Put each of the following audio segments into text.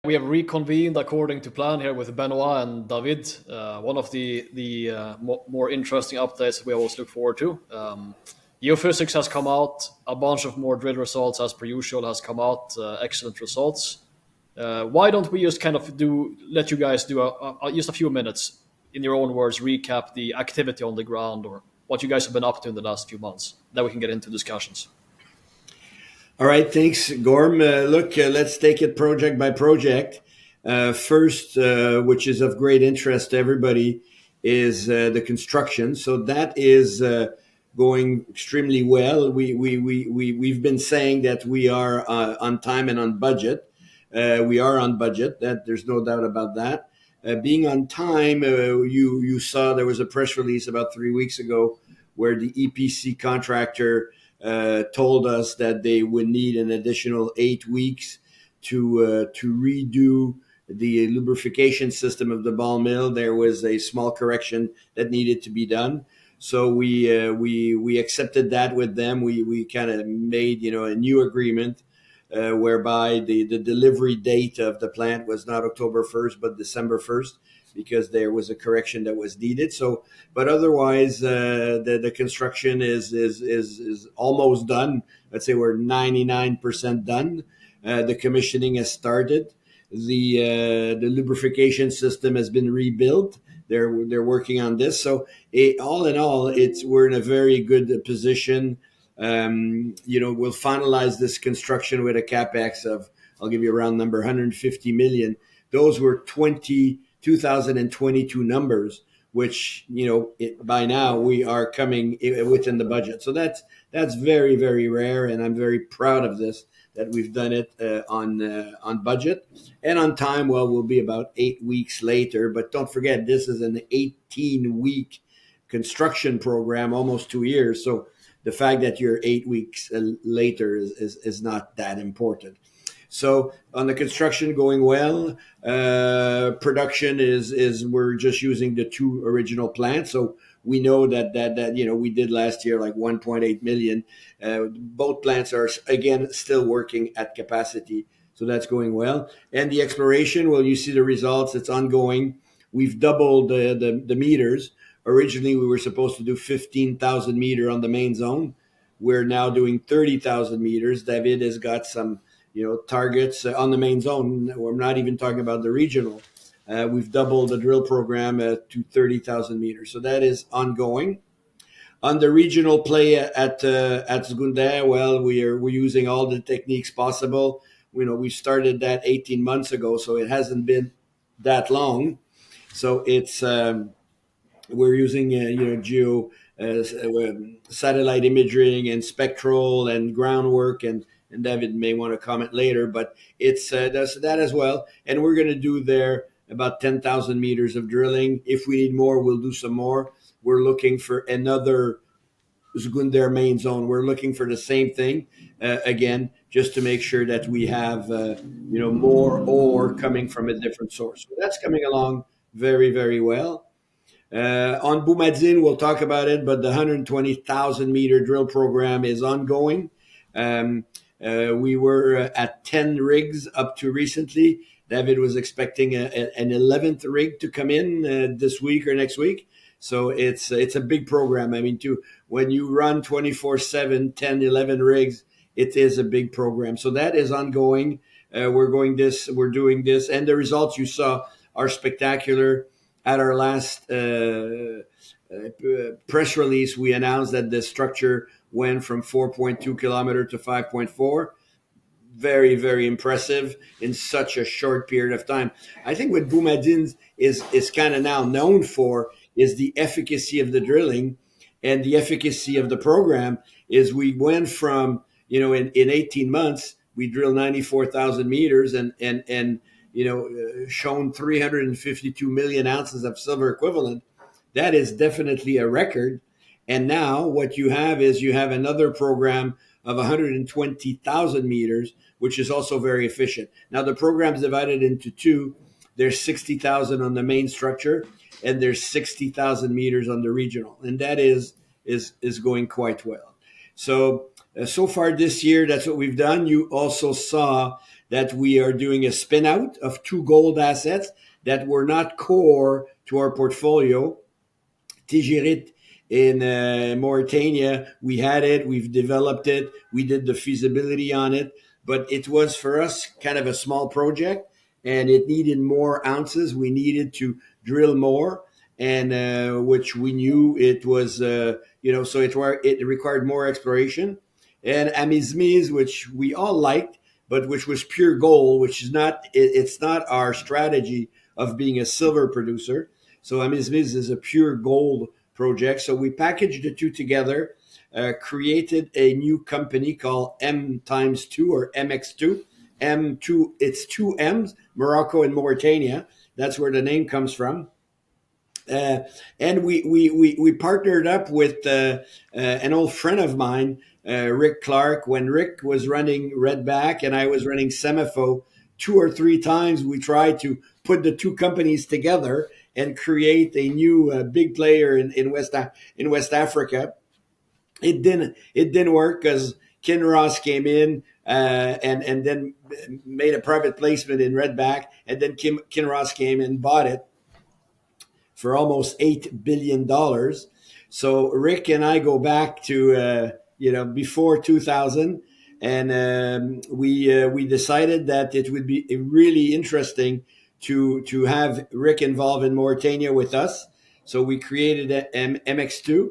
We have reconvened according to plan here with Benoit and David. One of the more interesting updates we always look forward to. Geophysics has come out. A bunch of more drill results, as per usual, has come out. Excellent results. Why don't we just kind of let you guys do just a few minutes, in your own words, recap the activity on the ground or what you guys have been up to in the last few months? Then we can get into discussions. All right, thanks, Gorm. Look, let's take it project by project. First, which is of great interest to everybody, is the construction. So that is going extremely well. We've been saying that we are on time and on budget. We are on budget. That there's no doubt about that. Being on time, you saw there was a press release about 3 weeks ago where the EPC contractor told us that they would need an additional 8 weeks to redo the lubrication system of the ball mill. There was a small correction that needed to be done, so we accepted that with them. We kind of made a new agreement whereby the delivery date of the plant was not October 1st but December 1st, because there was a correction that was needed. So, but otherwise, the construction is almost done. Let's say we're 99% done. The commissioning has started. The lubrication system has been rebuilt. They're working on this. So, all in all, we're in a very good position. We'll finalize this construction with a capex of, I'll give you a round number, 150 million. Those were 2022 numbers, which by now we are coming within the budget. So that's very, very rare, and I'm very proud of this, that we've done it on budget and on time. Well, we'll be about 8 weeks later, but don't forget, this is an 18-week construction program, almost 2 years. So the fact that you're 8 weeks later is not that important. So on the construction, going well. Production is we're just using the two original plants. So we know that we did last year like 1.8 million. Both plants are again still working at capacity. So that's going well. And the exploration, well, you see the results. It's ongoing. We've doubled the meters. Originally, we were supposed to do 15,000 meter on the main zone. We're now doing 30,000 meters. David has got some targets on the main zone. We're not even talking about the regional. We've doubled the drill program to 30,000 meters. So that is ongoing. On the regional play at Zgounder, well, we're using all the techniques possible. We started that 18 months ago, so it hasn't been that long. So it's we're using satellite imaging and spectral and groundwork, and David may want to comment later, but it's that's that as well. And we're going to do there about 10,000 meters of drilling. If we need more, we'll do some more. We're looking for another Zgounder main zone. We're looking for the same thing again, just to make sure that we have more ore coming from a different source. So that's coming along very, very well. On Boumadine, we'll talk about it, but the 120,000 meter drill program is ongoing. We were at 10 rigs up to recently. David was expecting an 11th rig to come in this week or next week. So it's a big program. I mean, when you run 24/7, 10, 11 rigs, it is a big program. So that is ongoing. We're doing this, and the results you saw are spectacular. At our last press release, we announced that the structure went from 4.2 kilometer to 5.4. Very, very impressive in such a short period of time. I think what Boumadine is kind of now known for is the efficacy of the drilling, and the efficacy of the program is we went from, in 18 months, we drilled 94,000 meters and shown 352 million ounces of silver equivalent. That is definitely a record. And now what you have is another program of 120,000 meters, which is also very efficient. Now the program is divided into two. There's 60,000 on the main structure, and there's 60,000 meters on the regional, and that is going quite well. So far this year, that's what we've done. You also saw that we are doing a spin out of two gold assets that were not core to our portfolio. Tijirit in Mauritania, we had it, we've developed it, we did the feasibility on it, but it was for us kind of a small project and it needed more ounces. We needed to drill more, and which we knew it was, so it required more exploration. And Amizmiz, which we all liked, but which was pure gold, which is not, it's not our strategy of being a silver producer. So Amizmiz is a pure gold project. So we packaged the two together, created a new company called M times 2 or MX2. M2, it's two M's, Morocco and Mauritania. That's where the name comes from. Uh, and we partnered up with an old friend of mine, Rick Clark, when Rick was running Redback and I was running Semifo. Two or three times we tried to put the two companies together and create a new big player in West Africa. It didn't work because Kinross came in and then made a private placement in Redback, and then Kinross came and bought it for almost $8 billion. So Rick and I go back to before 2000, and we decided that it would be really interesting to have Rick involved in Mauritania with us. So we created MX2,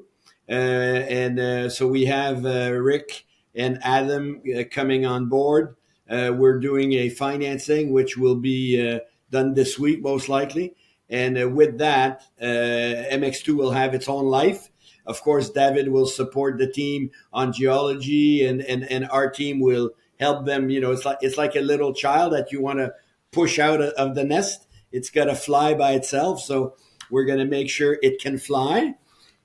and so we have Rick and Adam coming on board. We're doing a financing which will be done this week most likely. And with that, MX2 will have its own life. Of course, David will support the team on geology, and our team will help them. It's like a little child that you want to push out of the nest. It's got to fly by itself. So we're going to make sure it can fly,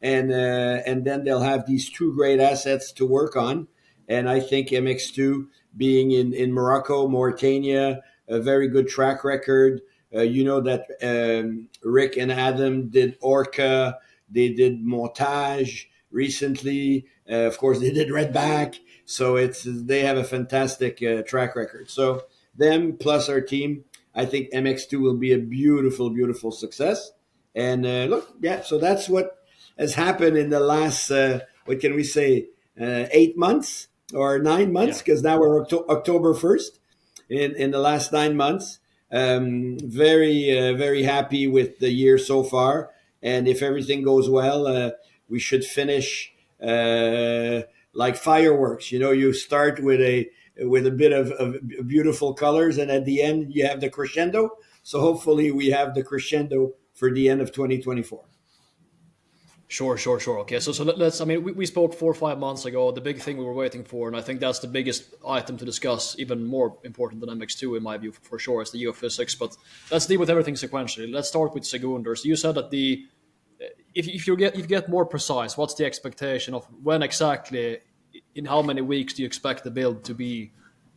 and then they'll have these two great assets to work on. And I think MX2 being in Morocco, Mauritania, a very good track record. That Rick and Adam did Orca, they did Montage recently. Of course, they did Redback. So they have a fantastic track record. So them plus our team, I think MX2 will be a beautiful, beautiful success. And so that's what has happened in the last, what can we say, 8 months or 9 months, because now we're October 1st. In the last 9 months, very happy with the year so far, and if everything goes well, we should finish like fireworks. You start with a bit of beautiful colors, and at the end you have the crescendo. So hopefully we have the crescendo for the end of 2024. Sure. Okay, so let's. I mean, we spoke 4 or 5 months ago. The big thing we were waiting for, and I think that's the biggest item to discuss, even more important than MX2 in my view, for sure, is the geophysics. But let's deal with everything sequentially. Let's start with Zgounder. So you said that if you get more precise, what's the expectation of when exactly, in how many weeks do you expect the build to be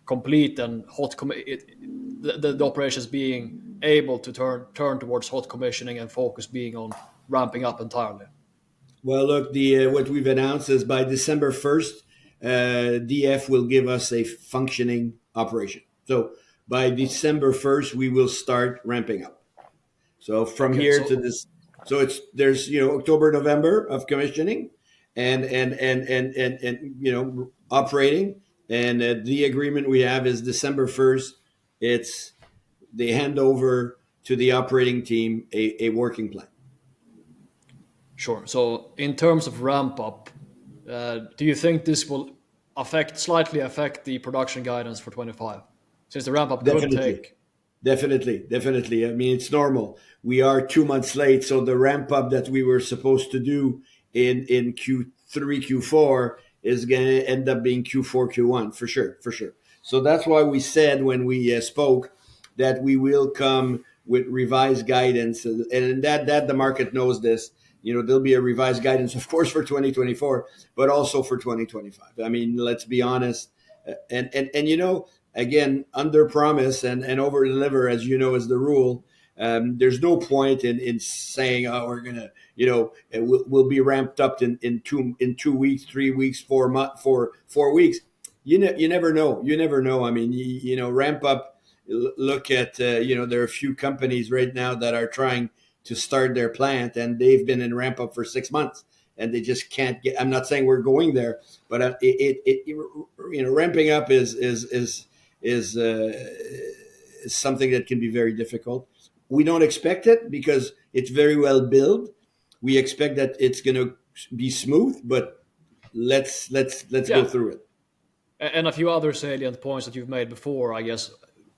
complete and the operations being able to turn towards hot commissioning and focus being on ramping up entirely? Well, look, the what we've announced is by December 1st, DF will give us a functioning operation. So by December 1st, we will start ramping up. So from here to this, so there's October, November of commissioning, and operating, and the agreement we have is December 1st. It's the handover to the operating team a working plan. Sure. So in terms of ramp up, do you think this will slightly affect the production guidance for 25? Since the ramp up could take... Definitely. I mean, it's normal. We are 2 months late, so the ramp up that we were supposed to do in Q3, Q4 is going to end up being Q4, Q1 for sure. So that's why we said when we spoke that we will come with revised guidance, and that the market knows this. There'll be a revised guidance, of course, for 2024, but also for 2025. I mean, let's be honest, and again, under promise and over deliver, as is the rule. There's no point in saying, oh, we're gonna, we'll be ramped up in 2 weeks, 3 weeks, 4 weeks. you never know. You never know. I mean, you know, ramp up. Look at you know, there are a few companies right now that are trying to start their plant, and they've been in ramp up for 6 months, and they just can't get. I'm not saying we're going there, but you know, ramping up is something that can be very difficult. We don't expect it because it's very well built. We expect that it's going to be smooth, but let's go Yeah, through it. and a few other salient points that you've made before, I guess.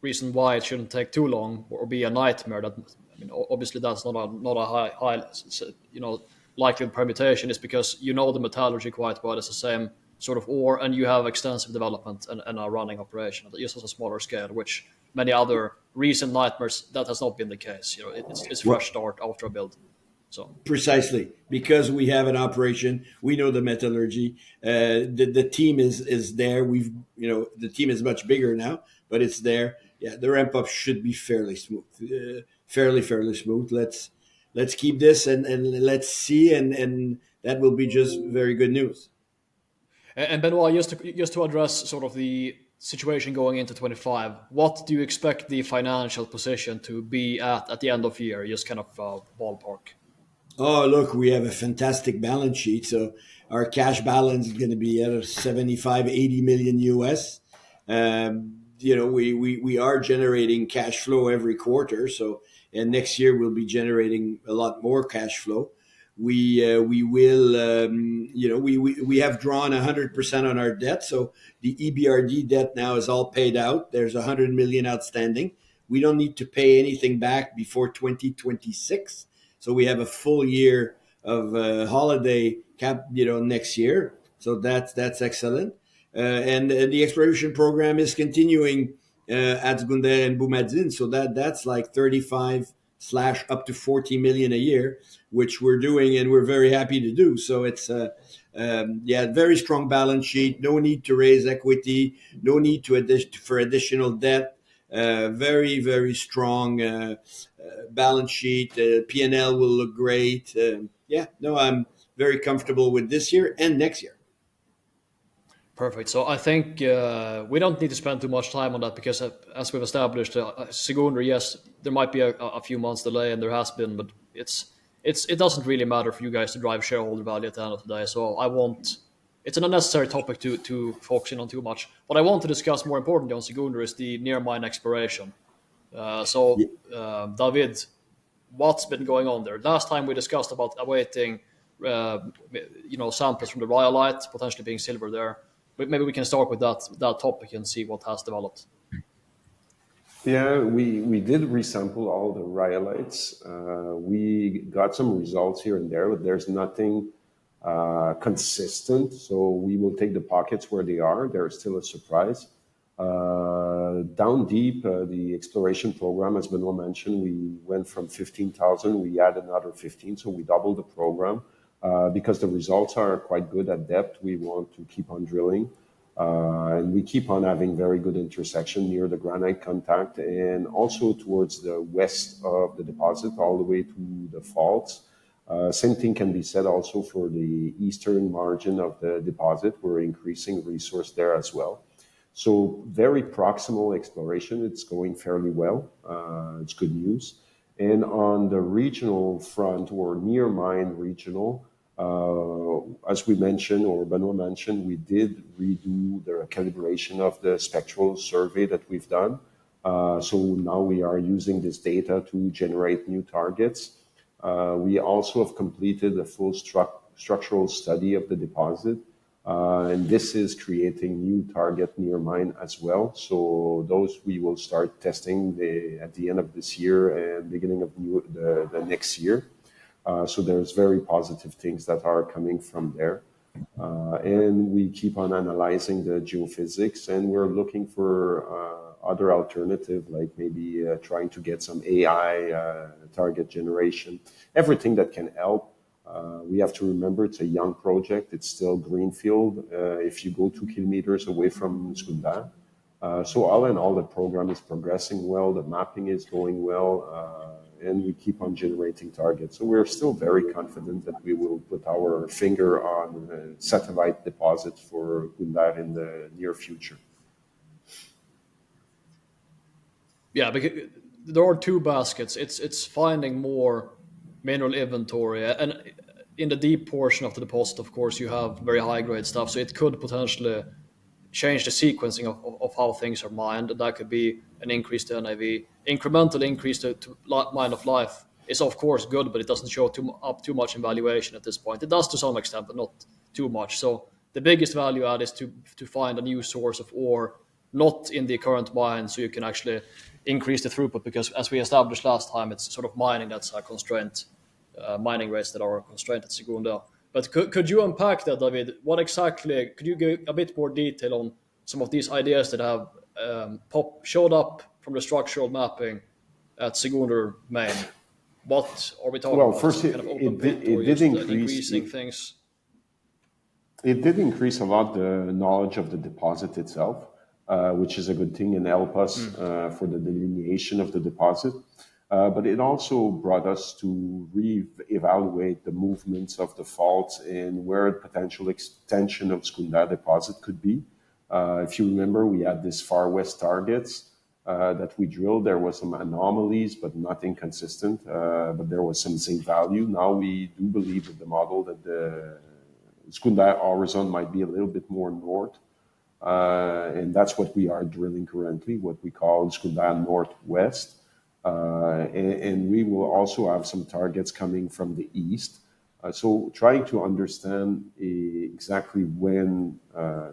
Reason why it shouldn't take too long or be a nightmare. That, I mean, obviously that's not a high you know, likelihood permutation, is because you know the metallurgy quite well. It's the same sort of ore, and you have extensive development and a running operation just on a smaller scale, which many other recent nightmares that has not been the case. You know, it's fresh Well, start after a build. So precisely because we have an operation, we know the metallurgy. The team is there. We've you know the team is much bigger now, but it's there. Yeah, the ramp up should be fairly smooth, fairly smooth. Let's keep this and let's see, and that will be just very good news. And Benoit, just to address sort of the situation going into 25, what do you expect the financial position to be at the end of year? Just kind of ballpark. Oh, look, we have a fantastic balance sheet. So our cash balance is going to be at 75, 80 million US. You know, we are generating cash flow every quarter. So, and next year we'll be generating a lot more cash flow. We will, you know, we have drawn 100% on our debt. So the EBRD debt now is all paid out. There's 100 million outstanding. We don't need to pay anything back before 2026. So we have a full year of holiday cap, you know, next year. So that's excellent. And the exploration program is continuing at Zgounder and Boumadine. So that's like 35 slash up to 40 million a year, which we're doing and we're very happy to do. So it's yeah, very strong balance sheet. No need to raise equity. No need for additional debt. Very strong balance sheet. P&L will look great. Yeah, no, I'm very comfortable with this year and next year. Perfect. So I think we don't need to spend too much time on that because, as we've established, Zgounder, yes, there might be a few months delay, and there has been, but it doesn't really matter for you guys to drive shareholder value at the end of the day. So I won't. It's an unnecessary topic to focus in on too much. What I want to discuss more importantly on Zgounder is the near mine exploration. David, what's been going on there? Last time we discussed about awaiting, you know, samples from the rhyolite, potentially being silver there. But maybe we can start with that topic and see what has developed. Yeah, we did resample all the rhyolites. We got some results here and there, but there's nothing consistent. So we will take the pockets where they are. They're still a surprise. Down deep, the exploration program, as Benoit mentioned, we went from 15,000, we added another 15, so we doubled the program. Because the results are quite good at depth, we want to keep on drilling. And we keep on having very good intersection near the granite contact and also towards the west of the deposit, all the way to the faults. Same thing can be said also for the eastern margin of the deposit. We're increasing resource there as well. So very proximal exploration. It's going fairly well. It's good news. And on the regional front, or near mine regional, as we mentioned, or Benoit mentioned, we did redo the calibration of the spectral survey that we've done. So now we are using this data to generate new targets. We also have completed a full structural study of the deposit. And this is creating new target near mine as well. So those we will start testing at the end of this year and beginning of the next year. So there's very positive things that are coming from there. And we keep on analyzing the geophysics, and we're looking for other alternative, like maybe trying to get some AI target generation, everything that can help. We have to remember it's a young project. It's still greenfield. If you go 2 kilometers away from Zgounder. So all in all, the program is progressing well. The mapping is going well. and we keep on generating targets. So we're still very confident that we will put our finger on satellite deposits for Zgounder in the near future. Yeah, because there are two baskets. It's finding more mineral inventory, and in the deep portion of the deposit, of course, you have very high grade stuff. So it could potentially change the sequencing of how things are mined. That could be an increase to NAV. Incremental increase to mine of life is of course good, but it doesn't show up too much in valuation at this point. It does to some extent, but not too much. So the biggest value add is to find a new source of ore, not in the current mine, so you can actually increase the throughput, because as we established last time, it's sort of mining that's a constraint, mining rates that are constrained at Zgounder. But could you unpack that, David? What exactly, could you give a bit more detail on some of these ideas that have showed up from the structural mapping at Zgounder main? What are we talking Well, about? first, Some kind of open pit, or just increasing things? It did increase a lot the knowledge of the deposit itself, which is a good thing and help us for the delineation of the deposit. But it also brought us to re-evaluate the movements of the faults and where potential extension of Zgounder deposit could be. If you remember, we had this far west targets that we drilled. There was some anomalies, but nothing consistent. But there was some zinc value. Now we do believe with the model that the Zgounder horizon might be a little bit more north. And that's what we are drilling currently, what we call Zgounder Northwest. And we will also have some targets coming from the east. So trying to understand exactly when,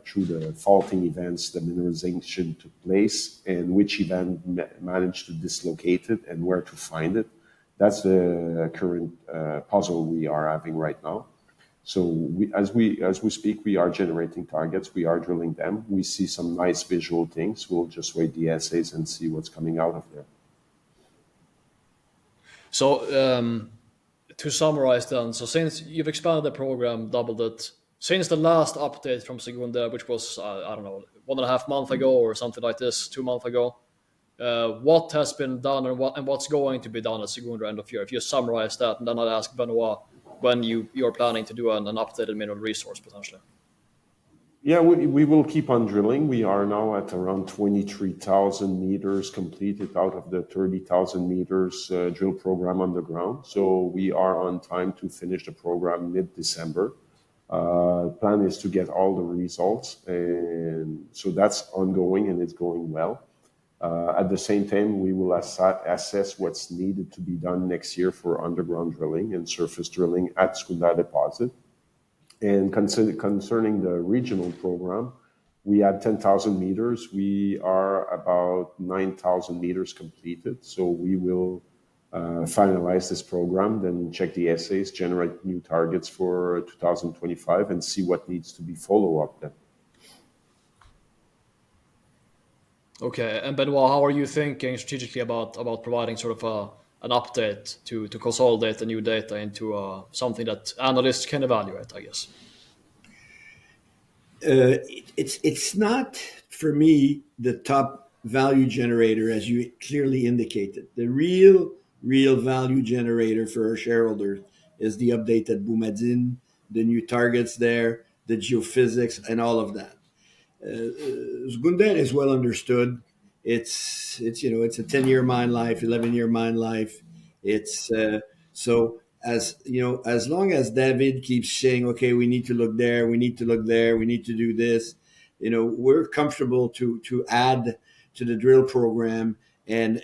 through the faulting events, the mineralization took place and which event managed to dislocate it and where to find it. That's the current puzzle we are having right now. So as we speak, we are generating targets. We are drilling them. We see some nice visual things. We'll just wait the assays and see what's coming out of there. So to summarize then, so since you've expanded the program, doubled it, since the last update from Zgounder, which was, I don't know, 1.5 months ago or something like this, 2 months ago, what has been done and what's going to be done at Zgounder end of year? If you summarize that, and then I'll ask Benoit when you're planning to do an updated mineral resource potentially. Yeah, we will keep on drilling. We are now at around 23,000 meters completed out of the 30,000 meters drill program underground. So we are on time to finish the program mid-December. Plan is to get all the results, and so that's ongoing and it's going well. At the same time, we will assess what's needed to be done next year for underground drilling and surface drilling at Zgounder deposit. And concerning the regional program, we had 10,000 meters. We are about 9,000 meters completed. So we will finalize this program, then check the assays, generate new targets for 2025, and see what needs to be follow-up then. Okay, and Benoit, how are you thinking strategically about providing sort of an update to consolidate the new data into something that analysts can evaluate, I guess? It's not, for me, the top value generator, as you clearly indicated. The real value generator for our shareholders is the updated Boumadine, the new targets there, the geophysics, and all of that. Zgounder is well understood. It's a 10-year mine life, 11-year mine life. It's so as you know, as long as David keeps saying, okay, we need to look there, we need to look there, we need to do this, we're comfortable to add to the drill program, and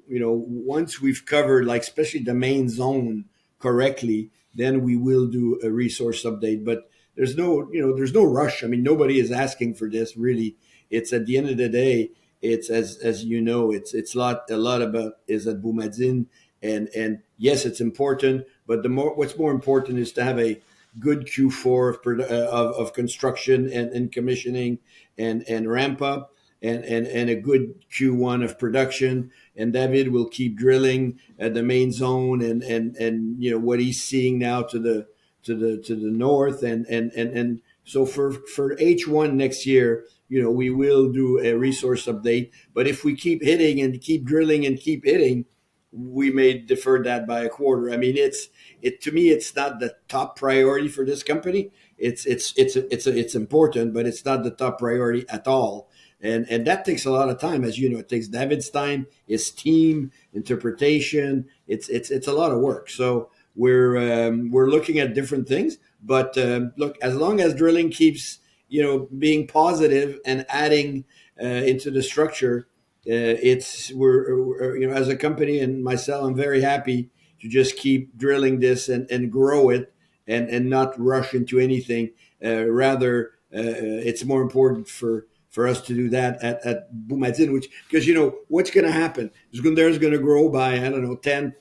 once we've covered, like, especially the main zone correctly, then we will do a resource update. But there's no rush. I mean, nobody is asking for this, really. It's at the end of the day, it's as you know, it's a lot about is at Boumadine, and yes, it's important, but what's more important is to have a good Q4 of construction and commissioning and ramp up, and a good Q1 of production. And David will keep drilling at the main zone and what he's seeing now to the north, and so for H1 next year, we will do a resource update. But if we keep hitting and keep drilling and keep hitting, we may defer that by a quarter. I mean, to me, it's not the top priority for this company. It's important, but it's not the top priority at all. And that takes a lot of time, as you know. It takes David's time, his team, interpretation. It's a lot of work. So we're looking at different things. But look, as long as drilling keeps being positive and adding into the structure, we're as a company and myself, I'm very happy to just keep drilling this and grow it and not rush into anything. Rather, it's more important for us to do that at Boumadine, because what's going to happen? Zgounder is going to grow by, I don't know, 10,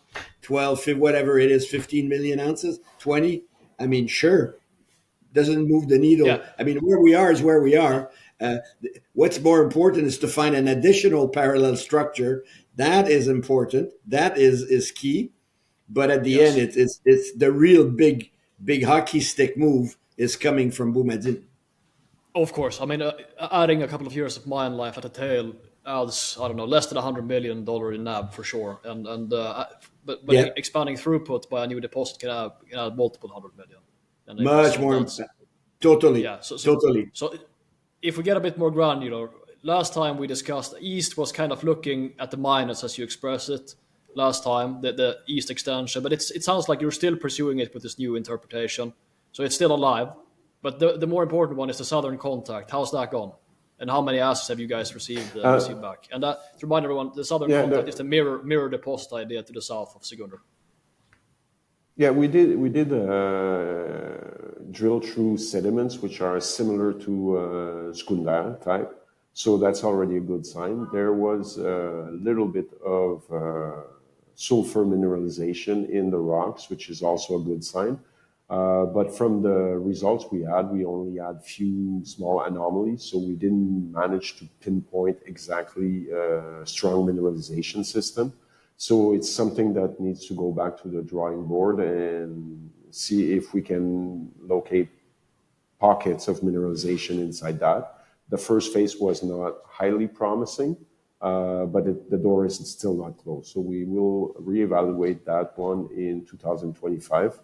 12, whatever it is, 15 million ounces, 20. I mean, sure, doesn't move the needle. Yeah. I mean, where we are is where we are. What's more important is to find an additional parallel structure. That is important. That is key. But at the end, it's the real big hockey stick move is coming from Boumadine. Of course. I mean, adding a couple of years of mine life at the tail adds, I don't know, less than $100 million in NAB for sure. But expanding throughput by a new deposit can add multiple $100 million. Much more. Totally. Yeah. Totally. So if we get a bit more granular, last time we discussed East was kind of looking at the minus, as you express it last time, the East extension. But it sounds like you're still pursuing it with this new interpretation. So it's still alive. But the more important one is the southern contact. How's that gone? And how many assets have you guys received back? And to remind everyone, the southern contact is the mirror deposit idea to the south of Zgounder. Yeah, we did drill through sediments which are similar to Zgounder type. So that's already a good sign. There was a little bit of sulfur mineralization in the rocks, which is also a good sign. But from the results we only had few small anomalies, so we didn't manage to pinpoint exactly a strong mineralization system. So it's something that needs to go back to the drawing board and see if we can locate pockets of mineralization inside that. The first phase was not highly promising, but the door is still not closed. So we will reevaluate that one in 2025.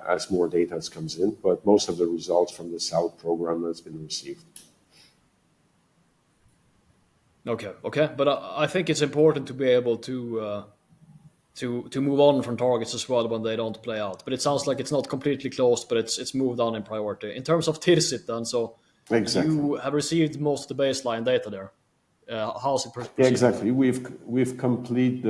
As more data comes in, but most of the results from the South program has been received. Okay, but I think it's important to be able to move on from targets as well when they don't play out. But it sounds like it's not completely closed, but it's moved on in priority. In terms of Tirzzit, then, so exactly. You have received most of the baseline data there. How's it proceeding? Yeah, exactly. We've completed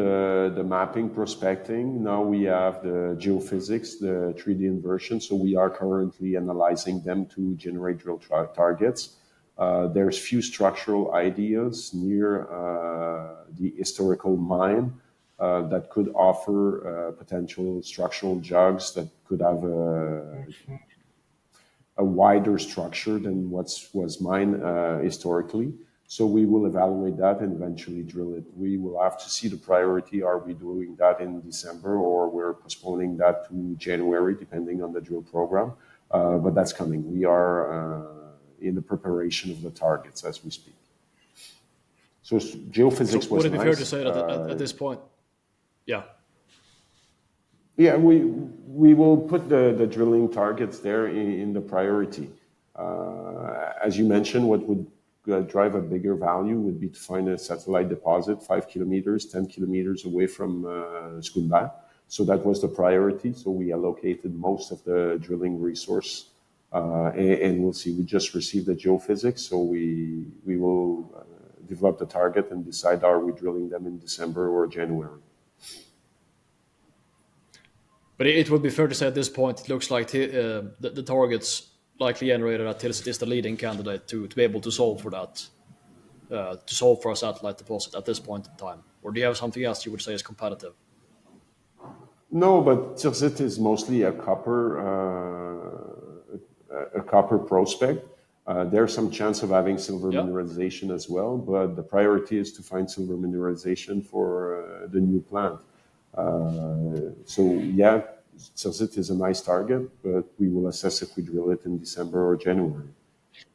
the mapping, prospecting. Now we have the geophysics, the 3D inversion. So we are currently analyzing them to generate drill targets. There's few structural ideas near the historical mine that could offer potential structural jugs that could have a wider structure than what was mined historically. So we will evaluate that and eventually drill it. We will have to see the priority. Are we doing that in December or we're postponing that to January, depending on the drill program? But that's coming. We are in the preparation of the targets as we speak. So geophysics was would it be nice. Fair to say that at this point? Yeah. Yeah, we will put the drilling targets there in the priority. As you mentioned, what would drive a bigger value would be to find a satellite deposit 5 kilometers, 10 kilometers away from Zgounder. So that was the priority. So we allocated most of the drilling resource, and we'll see. We just received the geophysics, so we will develop the target and decide are we drilling them in December or January. But it would be fair to say at this point, it looks like the targets likely generated at Tirzzit is the leading candidate to be able to solve for that, to solve for a satellite deposit at this point in time. Or do you have something else you would say is competitive? No, but Tirzzit is mostly a copper prospect. There's some chance of having silver mineralization as well, but the priority is to find silver mineralization for the new plant. Tirzzit is a nice target, but we will assess if we drill it in December or January.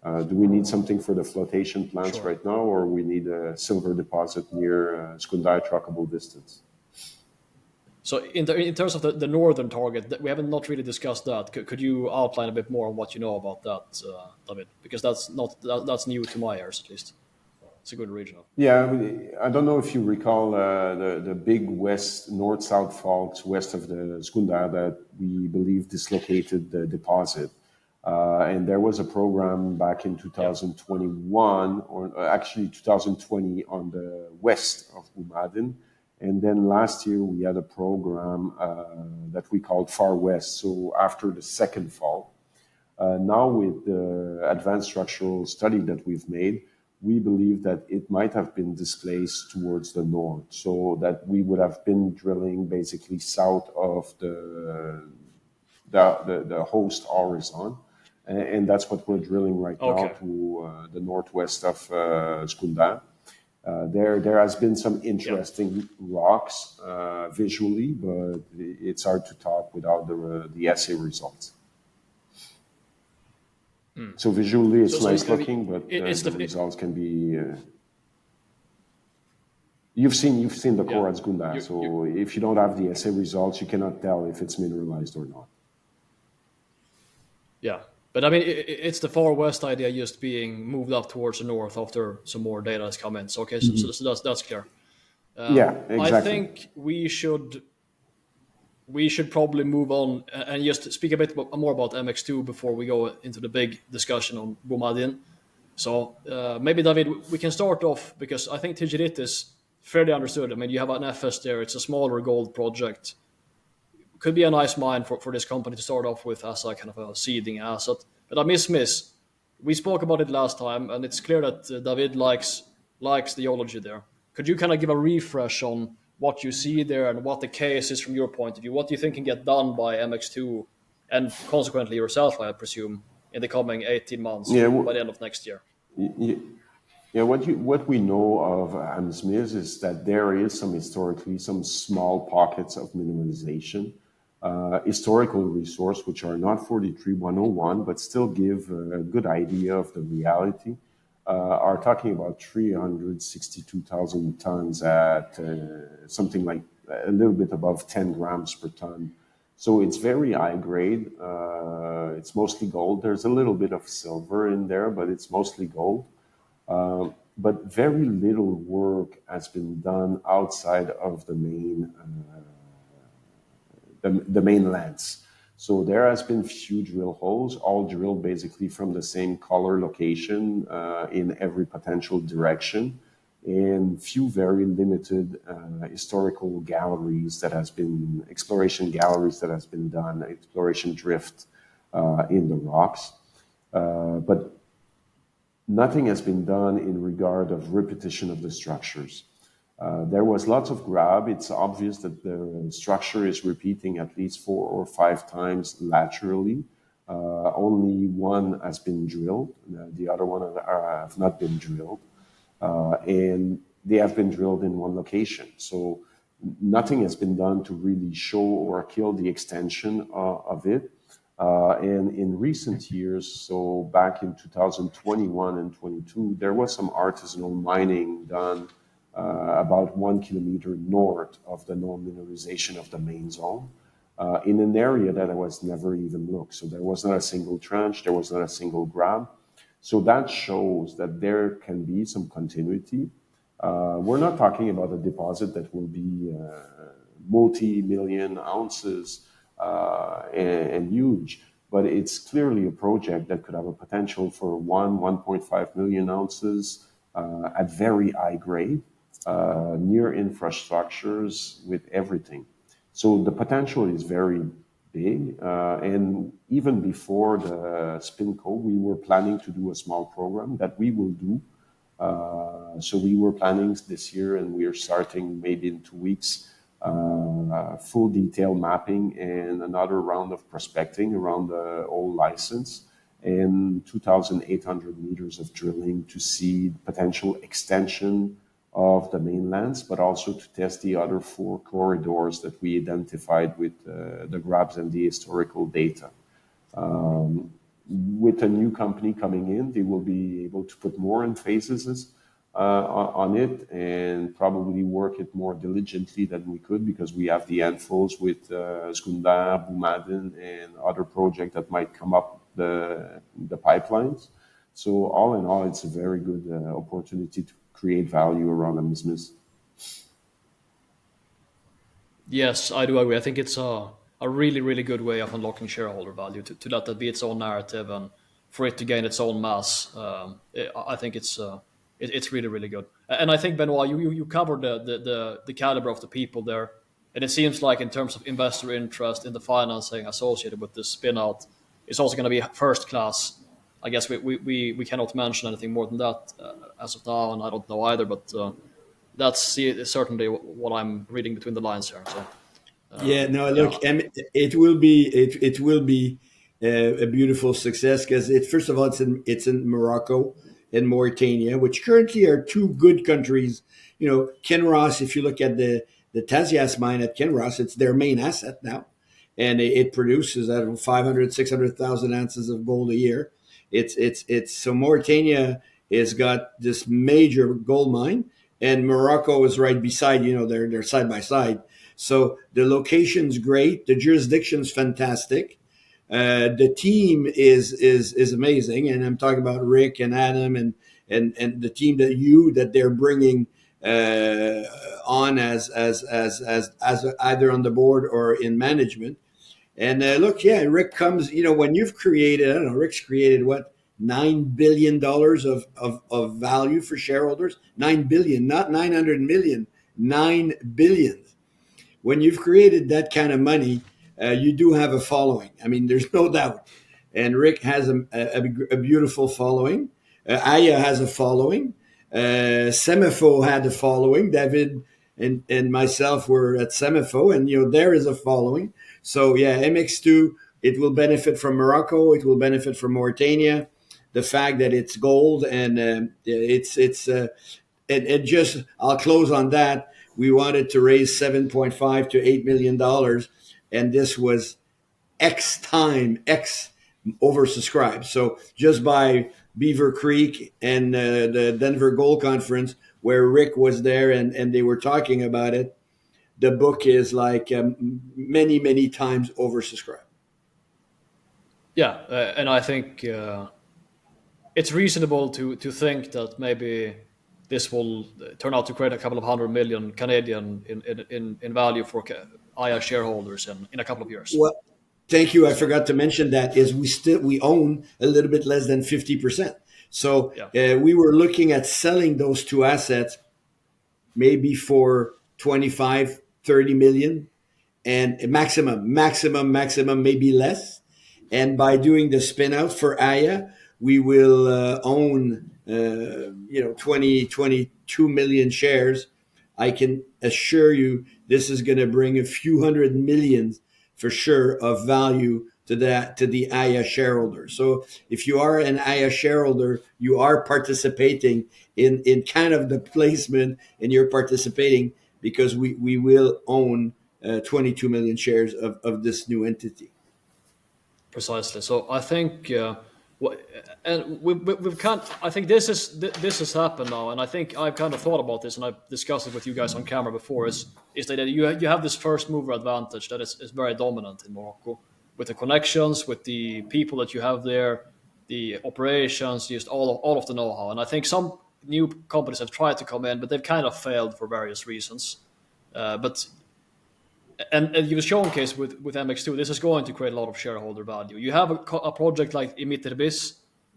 Do we need something for the flotation plants Sure. right now, or we need a silver deposit near Zgounder truckable distance? So in terms of the northern target, we haven't not really discussed that. Could you outline a bit more on what you know about that, David? Because that's new to my ears at least. It's a good regional. Yeah, I don't know if you recall the big west north-south faults west of the Zgounder that we believe dislocated the deposit. And there was a program back in 2021, or actually 2020, on the west of Boumadine. And then last year we had a program that we called Far West, so after the second fault. Now with the advanced structural study that we've made, we believe that it might have been displaced towards the north, so that we would have been drilling basically south of the host horizon. And that's what we're drilling right now to the northwest of Zgounder. There has been some interesting rocks visually, but it's hard to talk without the assay results. So visually, it's nice looking, but the results can be. You've seen the core at Zgounder, so if you don't have the assay results, you cannot tell if it's mineralized or not. Yeah, but I mean, it's the Far West idea just being moved up towards the north after some more data has come in. So okay, so that's clear. Yeah, exactly. I think we should probably move on and just speak a bit more about MX2 before we go into the big discussion on Boumadine. So maybe, David, we can start off, because I think Tijirit is fairly understood. I mean, you have an FS there. It's a smaller gold project. Could be a nice mine for this company to start off with as a kind of a seeding asset. But Amizmiz, we spoke about it last time, and it's clear that David likes the geology there. Could you kind of give a refresh on what you see there and what the case is from your point of view? What do you think can get done by MX2 and consequently yourself, I presume, in the coming 18 months by the end of next year? Yeah, what we know of Amizmiz is that there is some small pockets of mineralization, historical resource, which are not 43-101, but still give a good idea of the reality. Are talking about 362,000 tons at something like a little bit above 10 grams per ton. So it's very high grade. It's mostly gold. There's a little bit of silver in there, but it's mostly gold. But very little work has been done outside of the main lands. So there has been few drill holes, all drilled basically from the same color location in every potential direction, and few very limited historical galleries that has been, exploration galleries that has been done, exploration drift in the rocks. But nothing has been done in regard of repetition of the structures. There was lots of grab. It's obvious that the structure is repeating at least 4 or 5 times laterally. Only one has been drilled. The other one have not been drilled. And they have been drilled in one location. So nothing has been done to really show or kill the extension of it. And in recent years, so back in 2021 and 22, there was some artisanal mining done about 1 kilometer north of the known mineralization of the main zone, in an area that was never even looked. So there was not a single trench, there was not a single grab. So that shows that there can be some continuity. We're not talking about a deposit that will be multi-million ounces and huge, but it's clearly a project that could have a potential for 1.5 million ounces at very high grade, near infrastructures with everything. So the potential is very big. And even before the SpinCo, we were planning to do a small program that we will do. So we were planning this year, and we are starting maybe in 2 weeks, full detail mapping and another round of prospecting around the old license, and 2,800 meters of drilling to see potential extension of the mainlands, but also to test the other 4 corridors that we identified with the grabs and the historical data. with a new company coming in, they will be able to put more emphasis on it and probably work it more diligently than we could, because we have the handfuls with Zgounder, Boumadine, and other projects that might come up the pipelines. So all in all, it's a very good opportunity to create value around Amizmiz. Yes, I do agree. I think it's a really, really good way of unlocking shareholder value to let that be its own narrative and for it to gain its own mass. I think it's really, really good. And I think, Benoit, you covered the caliber of the people there. And it seems like in terms of investor interest in the financing associated with this spin out, it's also going to be first class. I guess we cannot mention anything more than that as of now, and I don't know either, but that's certainly what I'm reading between the lines here. So, Yeah, no, yeah, look, it will be a beautiful success because it first of all it's in Morocco and Mauritania, which currently are two good countries. Kinross, if you look at the Tasiast mine at Kinross, it's their main asset now, and it produces, I don't know, 500, 600,000 ounces of gold a year. It's so Mauritania has got this major gold mine, and Morocco is right beside. They're side by side. So the location's great, the jurisdiction's fantastic, the team is amazing, and I'm talking about Rick and Adam and the team that they're bringing on as either on the board or in management. And look, yeah, Rick comes. When you've created, I don't know, Rick's created what, $9 billion of value for shareholders. 9 billion, not 900 million, 9 billion. When you've created that kind of money, you do have a following. I mean, there's no doubt. And Rick has a beautiful following. Aya has a following. Semifo had a following. David and myself were at Semifo, and there is a following. So yeah, MX2, it will benefit from Morocco. It will benefit from Mauritania. The fact that it's gold and and just I'll close on that. We wanted to raise 7.5 to $8 million, and this was X oversubscribed. So just by Beaver Creek and the Denver Gold Conference, where Rick was there and they were talking about it, the book is like many times oversubscribed. yeah, and I think it's reasonable to think that maybe this will turn out to create a couple of 100 million Canadian in value for Aya shareholders in a couple of years. Well, thank you. I So forgot to mention that is we own a little bit less than 50%. So yeah, we were looking at selling those two assets maybe for 25, 30 million, and maximum, maybe less. And by doing the spin out for Aya, we will own 22 million shares. I can assure you this is going to bring a few hundred millions for sure of value to the Aya shareholder. So if you are an Aya shareholder, you are participating in kind of the placement, and you're participating because we will own 22 million shares of this new entity. precisely. So I think, and we've kind. I think this has happened now, and I think I've kind of thought about this, and I've discussed it with you guys on camera before. Is that you have this first mover advantage that is very dominant in Morocco, with the connections, with the people that you have there, the operations, just all of the know-how. And I think some new companies have tried to come in, but they've kind of failed for various reasons. But you've shown case with MX2, this is going to create a lot of shareholder value. You have a project like Intersect,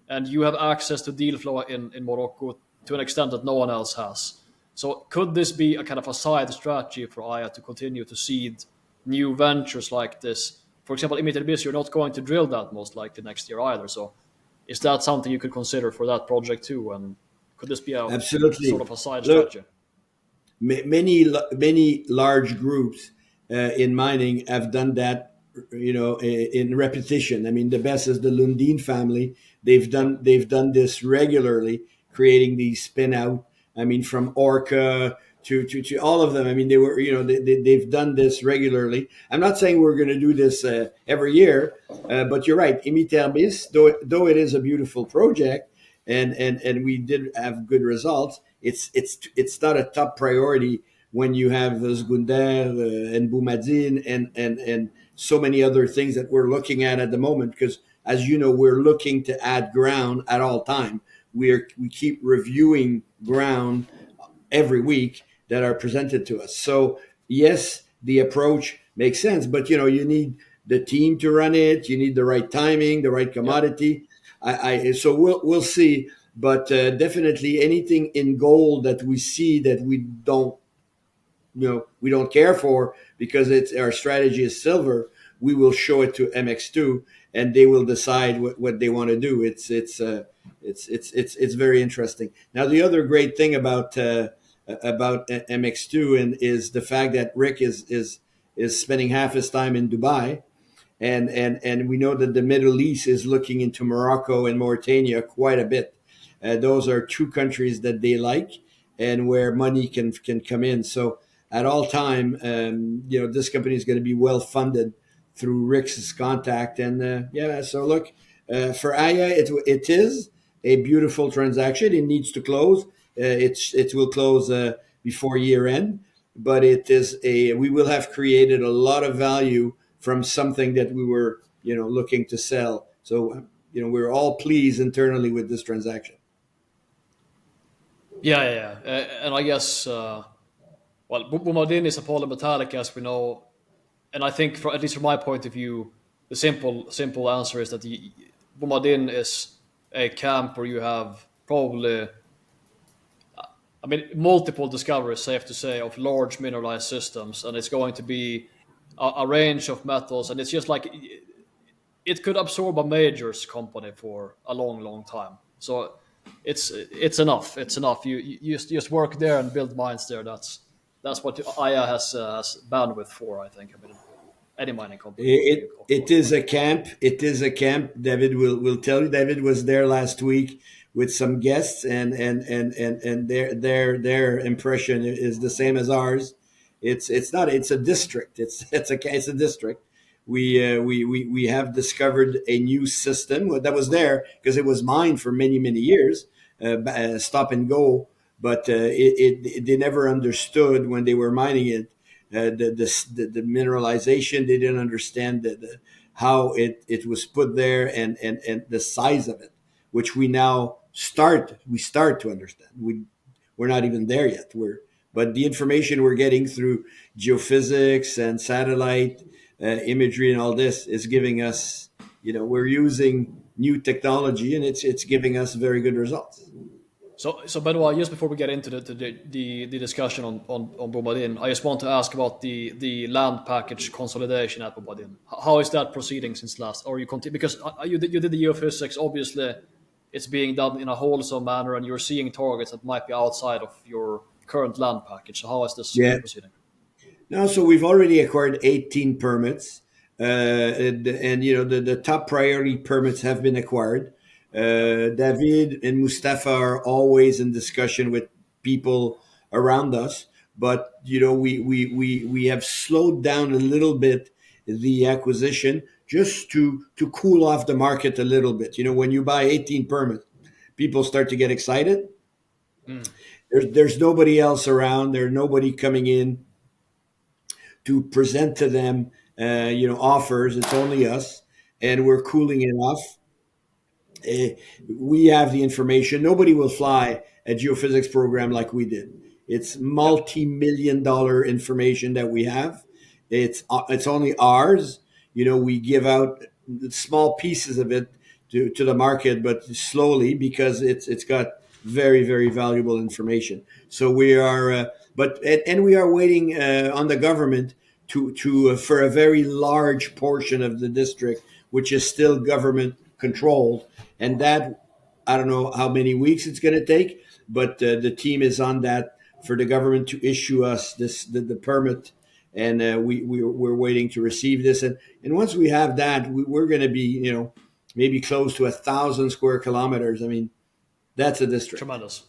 and you have access to deal flow in Morocco to an extent that no one else has. So could this be a kind of a side strategy for Aya to continue to seed new ventures like this? For example, Intersect, you're not going to drill that most likely next year either. So is that something you could consider for that project too? And could this be a sort Absolutely. of a side Look, strategy? many large groups in mining have done that, in repetition. I mean, the best is the Lundin family. They've Yeah. done this regularly, creating these spin out. I mean, from Orca to all of them. I mean, they were, they've done this regularly. I'm not saying we're going to do this every year, but you're right. Imiterbis, though it is a beautiful project, and we did have good results. It's not a top priority when you have Zgounder and Boumadine and so many other things that we're looking at the moment. Because as you know, we're looking to add ground at all time. We keep reviewing ground every week that are presented to us. So yes, the approach makes sense, but you need the team to run it. You need the right timing, the right Yeah. commodity. So we'll see, but definitely anything in gold that we see that we don't care for because it's our strategy is silver. We will show it to MX2, and they will decide what they want to do. It's very interesting. Now, the other great thing about MX2 and is the fact that Rick is spending half his time in Dubai, and we know that the Middle East is looking into Morocco and Mauritania quite a bit. Those are two countries that they like and where money can come in. So at all time, this company is going to be well funded through Rick's contact. And yeah, so look, for Aya, it is a beautiful transaction. It needs to close. It will close before year end, but we will have created a lot of value from something that we were looking to sell. So we're all pleased internally with this transaction. Yeah, yeah, yeah. And I guess Boumadine is a polymetallic, as we know, and I think, at least from my point of view, the simple answer is that Boumadine is a camp where you have probably, I mean, multiple discoveries, safe to say, of large mineralized systems, and it's going to be a range of metals, and it's just like it could absorb a majors company for a long, long time. So it's enough. It's enough. You just work there and build mines there. That's what Aya has bandwidth for. I think. I mean, any mining company would be, It of it course. is But a camp. It is a camp. David will tell you. David was there last week with some guests, and their impression is the same as ours. It's not. It's a district. It's a district. We have discovered a new system that was there because it was mined for many years, stop and go. But they never understood when they were mining it the mineralization. They didn't understand how it was put there and the size of it, which we start to understand. We're not even there yet. But the information we're getting through geophysics and satellite imagery and all this is giving us, we're using new technology and it's giving us very good results. so Benoit, just before we get into the discussion on Boumadine, I just want to ask about the land package consolidation at Boumadine. How is that proceeding since last? Or you continue because you did the geophysics. Obviously, it's being done in a wholesome manner, and you're seeing targets that might be outside of your current land package. So how is this Yeah. proceeding? No, so we've already acquired 18 permits, and the top priority permits have been acquired. David and Mustafa are always in discussion with people around us, but we have slowed down a little bit the acquisition just to cool off the market a little bit. When you buy 18 permits, people start to get excited. Mm. There's nobody else around. There's nobody coming in to present to them, offers. It's only us, and we're cooling it off. Uh, we have the information. Nobody will fly a geophysics program like we did. It's Yeah. multi-million-dollar information that we have. It's only ours. We give out small pieces of it to the market, but slowly because it's got very valuable information. So we are, and we are waiting on the government to for a very large portion of the district, which is still government controlled, and that I don't know how many weeks it's going to take, but the team is on that for the government to issue us the permit, and we're waiting to receive this, and once we have that, we're going to be maybe close to 1,000 square kilometers. I mean, that's a district. Tremendous.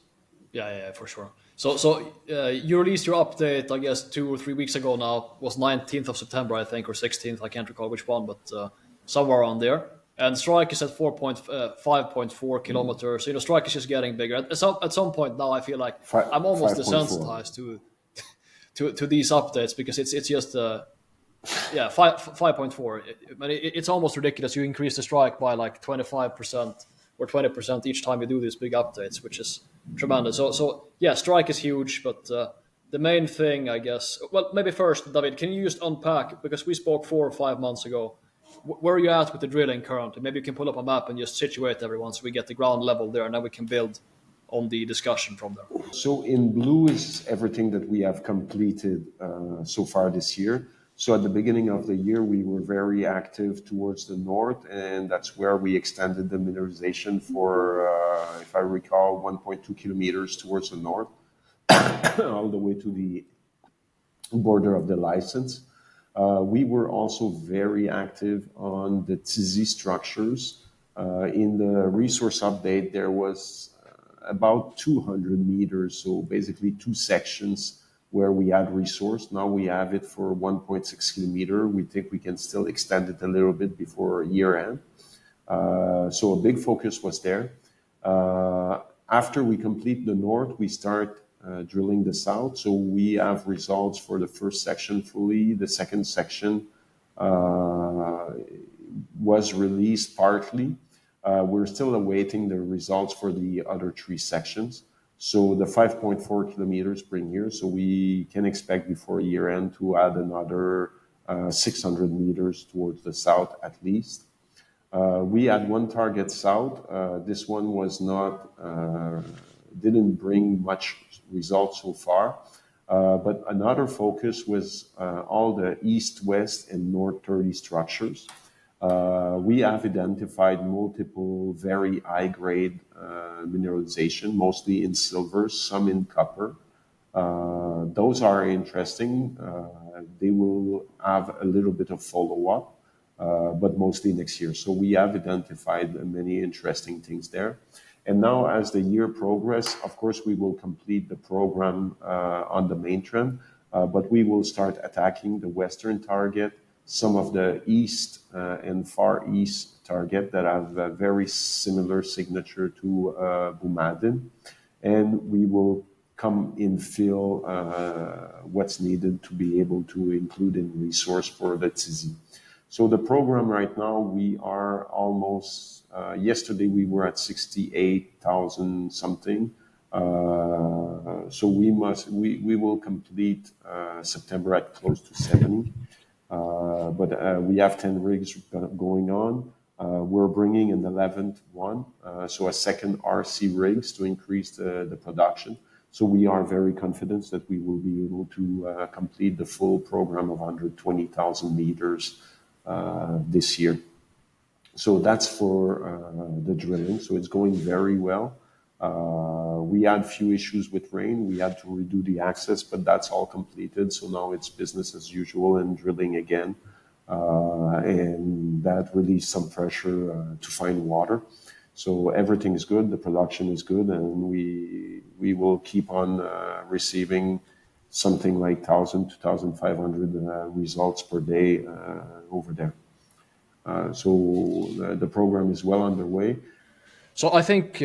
Yeah, yeah, yeah, for sure. So you released your update, I guess, 2 or 3 weeks ago now. It was 19th of September, I think, or 16th. I can't recall which one, but somewhere around there. And strike is at 5.4 kilometers. You know, strike is just getting bigger. At some point now, I feel like I'm almost 5.4. desensitized to these updates because it's just yeah, 5.4. It's almost ridiculous. You increase the strike by like 25% or 20% each time you do these big updates, which is tremendous. So yeah, strike is huge, but the main thing, I guess. Well, maybe first, David, can you just unpack, because we spoke 4 or 5 months ago. Where are you at with the drilling currently? Maybe you can pull up a map and just situate everyone so we get the ground level there, and then we can build on the discussion from there. So in blue is everything that we have completed so far this year. So at the beginning of the year, we were very active towards the north, and that's where we extended the mineralization for, if I recall, 1.2 kilometers towards the north, all the way to the border of the license. We were also very active on the Tirzzit structures. In the resource update, there was about 200 meters, so basically 2 sections where we had resource. Now we have it for 1.6 kilometer. We think we can still extend it a little bit before year end. So a big focus was there. After we complete the north, we start drilling the south. So we have results for the first section fully. The second section was released partly. We're still awaiting the results for the other 3 sections. So the 5.4 kilometers bring here. So we can expect before year end to add another 600 meters towards the south at least. We had one target south. This one was not, didn't bring much results so far. But another focus was all the east, west, and north 30 structures. We have identified multiple very high-grade mineralization, mostly in silver, some in copper. Those are interesting. They will have a little bit of follow-up, but mostly next year. So we have identified many interesting things there. And now, as the year progresses, of course, we will complete the program on the main trend, but we will start attacking the western target, some of the east and far east target that have a very similar signature to Boumadine, and we will come in fill what's needed to be able to include in resource for the Tirzzit. So the program right now, we are almost, yesterday we were at 68,000 something. So we will complete September at close to 70. But we have 10 rigs going on. We're bringing an 11th one, so a second RC rigs to increase the production. So we are very confident that we will be able to complete the full program of 120,000 meters this year. So that's for the drilling. So it's going very well. We had few issues with rain. We had to redo the access, but that's all completed. So now it's business as usual and drilling again. And that released some pressure to find water. So everything is good. The production is good. And we will keep on receiving something like 1,000 to 1,500 results per day over there. So the program is well underway. So I think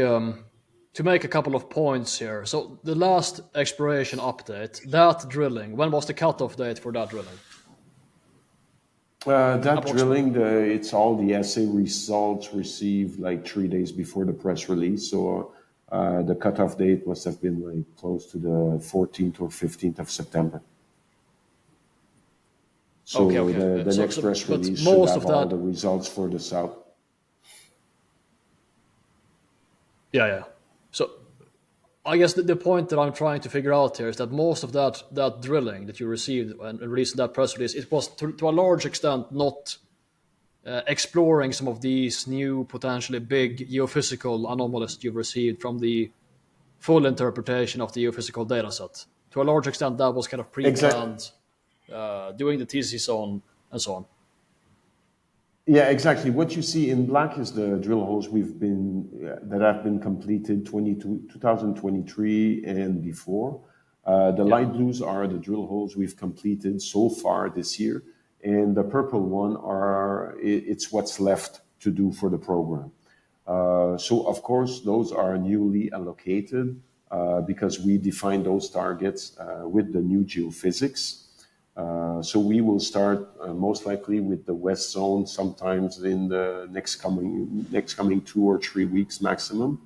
to make a couple of points here. So the last exploration update, that drilling, when was the cutoff date for that drilling? That drilling, it's all the assay results received like 3 days before the press release. So the cutoff date must have been like close to the 14th or 15th of September. So okay. The next press release should have all the results for the south. Yeah. So I guess the point that I'm trying to figure out here is that most of that drilling that you received and released in that press release, it was to a large extent not exploring some of these new potentially big geophysical anomalies you've received from the full interpretation of the geophysical data set. To a large extent, that was kind of pre-planned, doing the TC zone and so on. Yeah, exactly. What you see in black is the drill holes that have been completed 2023 and before. The Yeah. light blues are the drill holes we've completed so far this year, and the purple one it's what's left to do for the program. So of course, those are newly allocated because we define those targets with the new geophysics. So we will start most likely with the west zone sometimes in the next coming 2 or 3 weeks maximum.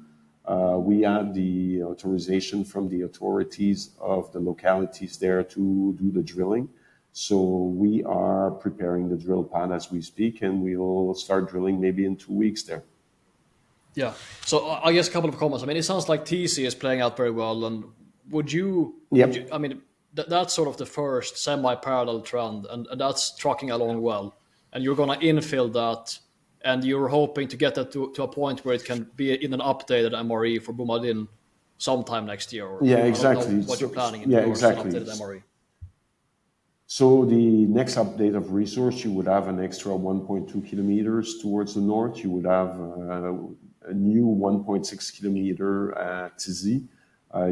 We had the authorization from the authorities of the localities there to do the drilling. So we are preparing the drill pad as we speak, and we'll start drilling maybe in 2 weeks there. Yeah. So I guess a couple of comments. I mean, it sounds like TC is playing out very well. And would you, Yep. I mean, that's sort of the first semi-parallel trend, and that's trucking along well. And you're going to infill that, and you're hoping to get that to a point where it can be in an updated MRE for Boumadine sometime next year. Or Yeah, I don't know exactly. what you're planning in Yeah, regards to an exactly. updated MRE. So the next update of resource, you would have an extra 1.2 kilometers towards the north. You would have a new 1.6 kilometer at Tirzzit.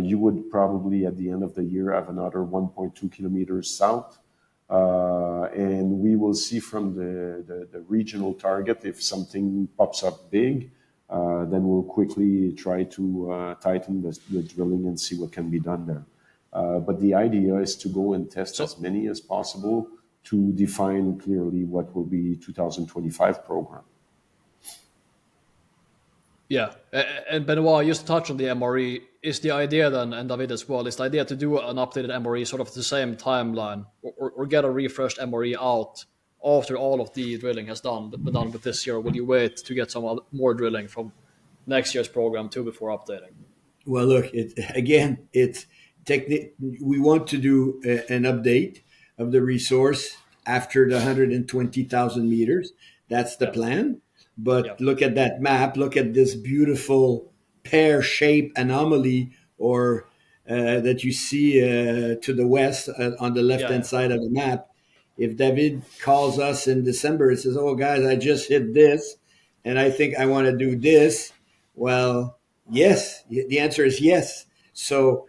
You would probably at the end of the year have another 1.2 kilometers south. And we will see from the regional target if something pops up big. Then we'll quickly try to tighten the drilling and see what can be done there. But the idea is to go and test as many as possible to define clearly what will be 2025 program. Yeah, and Benoit, just to touch on the MRE, is the idea then, and David as well, is the idea to do an updated MRE sort of the same timeline, or get a refreshed MRE out after all of the drilling has been done with this year? Or will you wait to get some more drilling from next year's program too before updating? Well, look, it's we want to do an update of the resource after the 120,000 meters. That's the Yeah, plan. But yeah, look at that map. Look at this beautiful pear-shaped anomaly, or that you see to the west on the yeah, left-hand yeah, side of the map. If David calls us in December and says, "Oh, guys, I just hit this, and I think I want to do this," well, yes, the answer is yes. So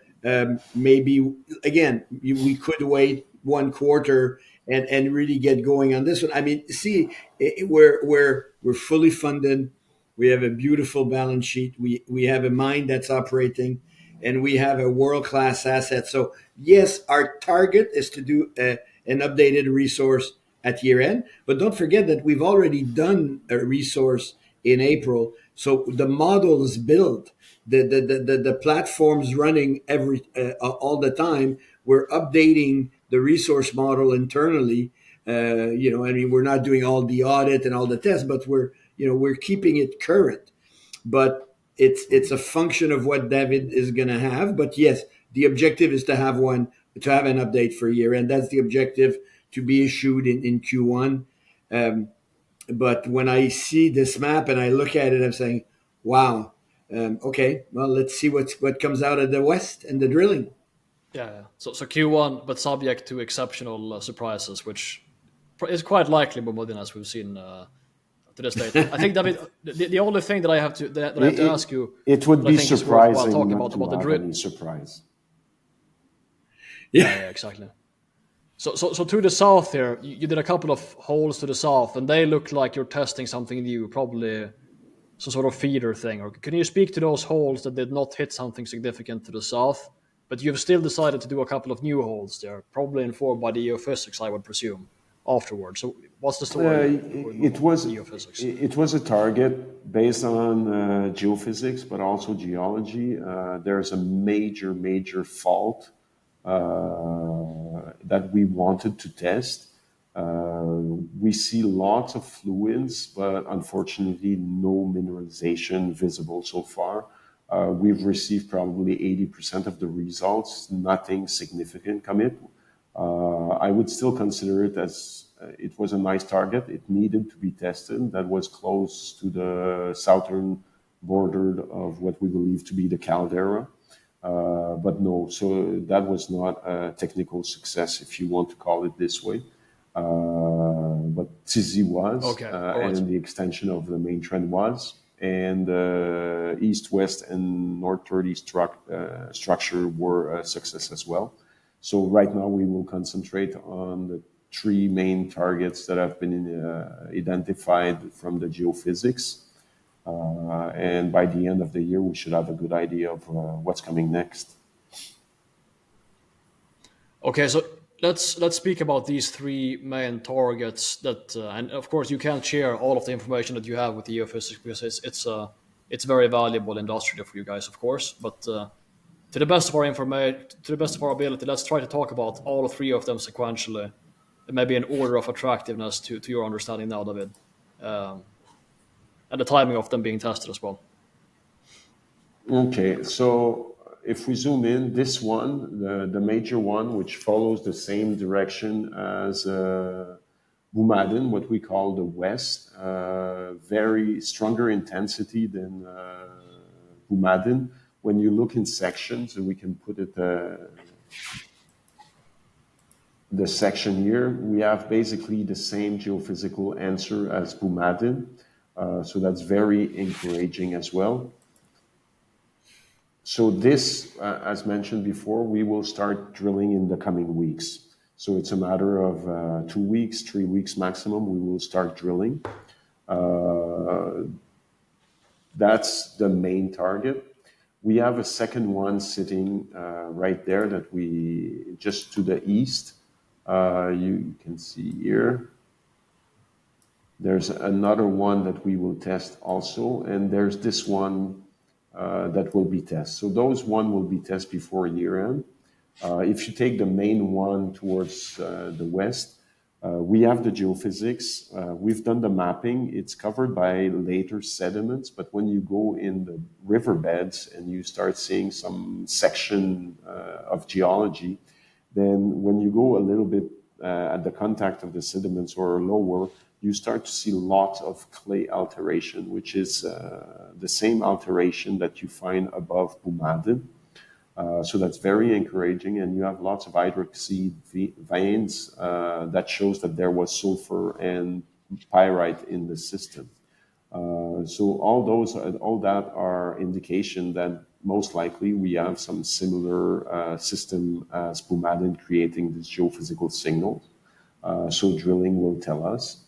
maybe again, we could wait 1 quarter and really get going on this one. I mean, see, we're fully funded. We have a beautiful balance sheet. We have a mine that's operating, and we have a world class asset. So yes, our target is to do an updated resource at year end. But don't forget that we've already done a resource in April. So the model is built. The platform's running all the time. We're updating the resource model internally. I mean, we're not doing all the audit and all the tests, but we're keeping it current. But it's a function of what David is going to have. But yes, the objective is to have an update for a year, and that's the objective to be issued in Q1. But when I see this map and I look at it, I'm saying, wow, okay, well, let's see what comes out of the west and the drilling. yeah. So Q1, but subject to exceptional surprises, which is quite likely Boumadine, as we've seen to this date. I think, David, the only thing that I have to It, ask you, it would that I be think is worthwhile surprising talking not to about the have drill. any surprise. Yeah, Yeah. yeah, exactly. So to the south here, you did a couple of holes to the south, and they look like you're testing something new, probably some sort of feeder thing. Or can you speak to those holes that did not hit something significant to the south, but you've still decided to do a couple of new holes there, probably informed by the geophysics, I would presume, afterwards. So what's the story with It was geophysics? it was a target based on geophysics, but also geology. There's a major fault that we wanted to test. We see lots of fluids, but unfortunately, no mineralization visible so far. We've received probably 80% of the results, nothing significant come in. I would still consider it as it was a nice target. It needed to be tested. That was close to the southern border of what we believe to be the caldera. But no, so that was not a technical success, if you want to call it this way. But Tirzzit was, Okay, all right. and the extension of the main trend was. And east, west, and north-30 structure were a success as well. So right now we will concentrate on the three main targets that have been identified from the geophysics. And by the end of the year, we should have a good idea of what's coming next. Okay, so let's speak about these three main targets. That and of course you can't share all of the information that you have with the geophysics because it's very valuable industrially for you guys, of course. But to the best of our information, to the best of our ability, let's try to talk about all three of them sequentially, maybe in order of attractiveness to your understanding now, David, and the timing of them being tested as well. Okay, so if we zoom in, this one, the major one, which follows the same direction as Boumadine, what we call the west, very stronger intensity than Boumadine. When you look in sections, and we can put it the section here, we have basically the same geophysical answer as Boumadine. So that's very encouraging as well. So this, as mentioned before, we will start drilling in the coming weeks. So it's a matter of 2 weeks, 3 weeks maximum, we will start drilling. That's the main target. We have a second one sitting right there that we, just to the east, you can see here. There's another one that we will test also, and there's this one that will be tested. So those one will be tested before year end. If you take the main one towards the west, we have the geophysics. We've done the mapping. It's covered by later sediments, but when you go in the riverbeds and you start seeing some section of geology, then when you go a little bit at the contact of the sediments or lower, you start to see lots of clay alteration, which is the same alteration that you find above Boumadine. So that's very encouraging, and you have lots of hydroxide veins that shows that there was sulfur and pyrite in the system. So all that are indication that most likely we have some similar system as Boumadine creating this geophysical signal. So drilling will tell us.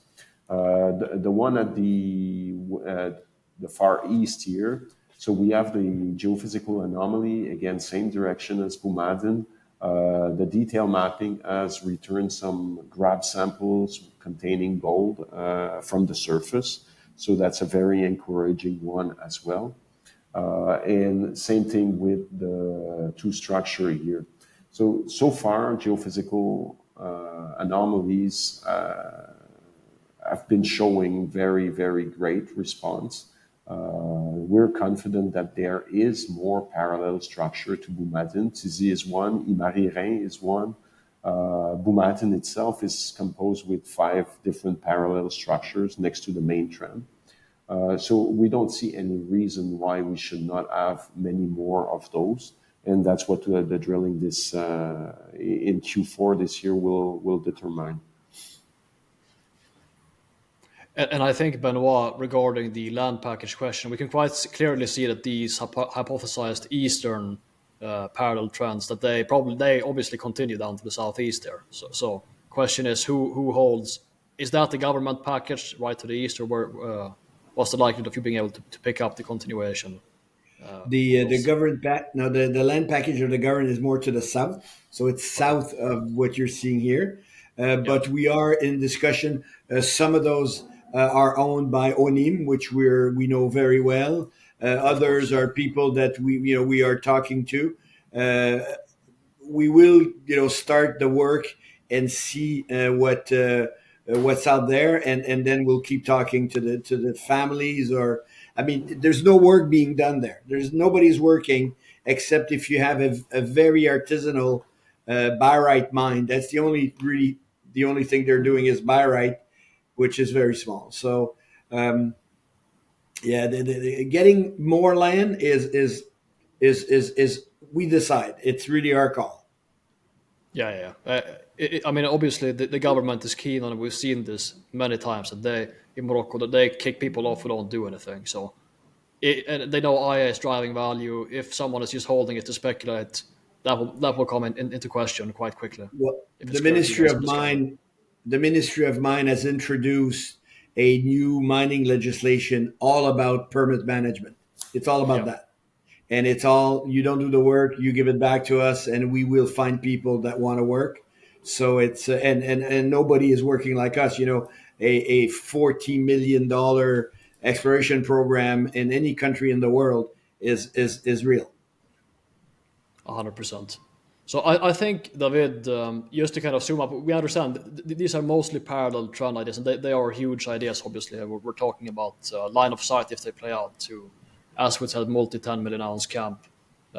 The one at the far east here, so we have the geophysical anomaly, again, same direction as Boumadine. The detail mapping has returned some grab samples containing gold from the surface. So that's a very encouraging one as well. And same thing with the two structure here. So far, geophysical anomalies have been showing very, very great response. We're confident that there is more parallel structure to Boumadine. Tirzzit is one, Imari is one. Boumadine itself is composed with 5 different parallel structures next to the main trend. So we don't see any reason why we should not have many more of those. And that's what the drilling this in Q4 this year will determine. And I think, Benoit, regarding the land package question, we can quite clearly see that these hypothesized eastern parallel trends, that they obviously continue down to the southeast there. So question is, who holds? Is that the government package right to the east, or what's the likelihood of you being able to pick up the continuation? The government the land package of the government is more to the south, so it's south of what you're seeing here. But we are in discussion. Some of those are owned by ONIM, which we know very well. Others are people that we are talking to. We will start the work and see what's out there, and then we'll keep talking to the families. Or I mean, there's no work being done there. Nobody's working except if you have a very artisanal barite mine. That's the only thing they're doing is barite, which is very small. So, getting more land is we decide. It's really our call. Yeah. I mean, obviously, the government is keen on it. We've seen this many times that they in Morocco that they kick people off who don't do anything. So and they know IA is driving value. If someone is just holding it to speculate, that will come into question quite quickly Well, if it's correctly discovered. The Ministry of Mine has introduced a new mining legislation all about permit management. It's all about Yeah, that. And it's all, you don't do the work, you give it back to us, and we will find people that want to work. So it's and nobody is working like us. You know, a $40 million exploration program in any country in the world is real. 100%. So I think, David, just to kind of zoom up, we understand these are mostly parallel trend ideas, and they are huge ideas, obviously. We're talking about line of sight if they play out to, as we said, multi 10 million ounce camp,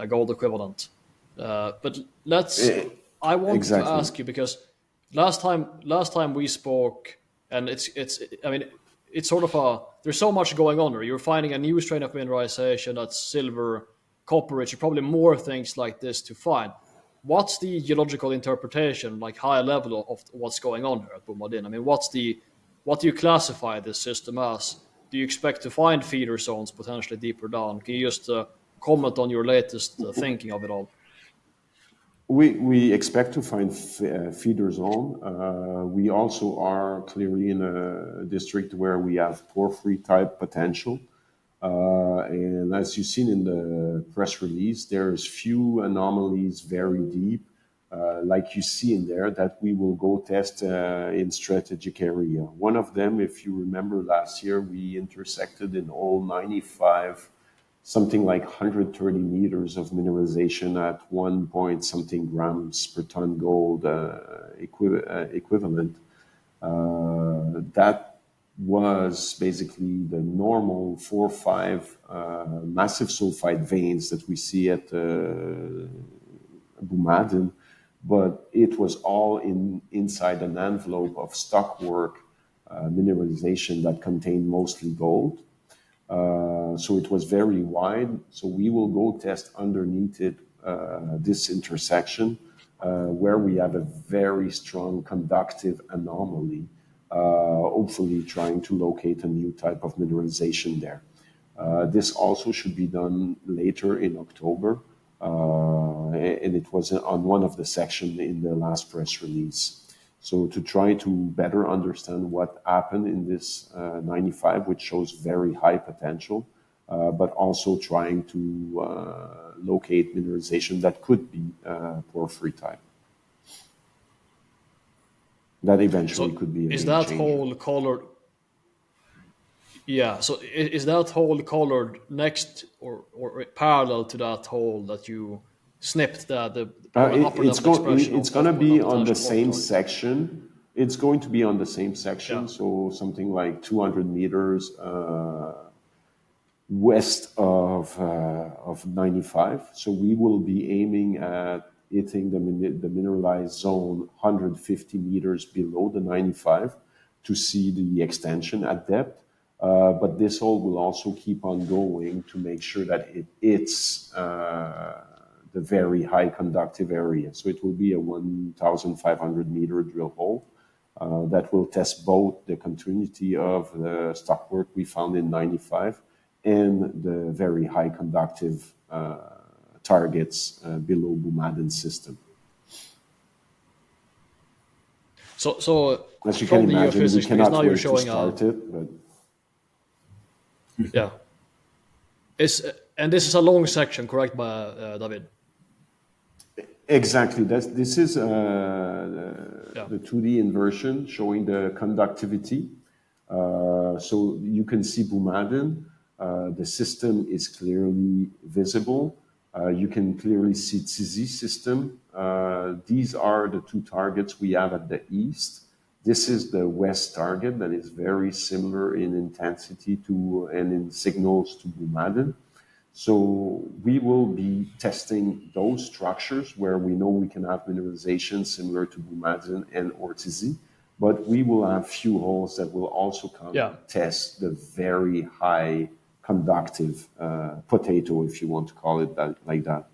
gold equivalent. But Eh, I want to exactly. ask you because last time we spoke, and I mean, it's sort of there's so much going on here. You're finding a new strain of mineralization that's silver, copper rich, probably more things like this to find. What's the geological interpretation, like high level of what's going on here at Boumadine? I mean, what do you classify this system as? Do you expect to find feeder zones potentially deeper down? Can you just comment on your latest thinking of it all? We expect to find feeder zone. We also are clearly in a district where we have porphyry type potential. And as you've seen in the press release, there's few anomalies very deep, like you see in there, that we will go test in strategic area. One of them, if you remember last year, we intersected in all 95 something like 130 meters of mineralization at 1 point something grams per ton gold equivalent. That was basically the normal 4 or 5 massive sulfide veins that we see at Boumadine, but it was all inside an envelope of stockwork mineralization that contained mostly gold. So it was very wide. So we will go test underneath it, this intersection, where we have a very strong conductive anomaly, hopefully trying to locate a new type of mineralization there. This also should be done later in October, and it was on one of the sections in the last press release. So to try to better understand what happened in this 95, which shows very high potential, but also trying to locate mineralization that could be porphyry type. That eventually So could be a is game that changer. whole colored? Yeah. So is that hole colored next or parallel to that hole that you snipped the kind of an upper level expression It's going to of be on the potential porphyry same targets? section. It's going to be on the same section, Yeah. so something like 200 meters west of 95. So we will be aiming at hitting the mineralized zone 150 meters below the 95 to see the extension at depth. But this hole will also keep on going to make sure that it hits the very high conductive area. So it will be a 1,500 meter drill hole that will test both the continuity of the stockwork we found in 95 and the very high conductive targets below Boumadine system. So As you can from the imagine, we geophysics, because now cannot you're wait to showing a start it, but yeah. And this is a long section, correct, by David? exactly. This is Yeah. the 2D inversion showing the conductivity. So you can see Boumadine. The system is clearly visible. You can clearly see Tirzzit system. These are the two targets we have at the east. This is the west target that is very similar in intensity to and in signals to Boumadine. So we will be testing those structures where we know we can have mineralization similar to Boumadine and Tirzzit, but we will have few holes that will also come Yeah. test the very high conductive potato, if you want to call it that like that.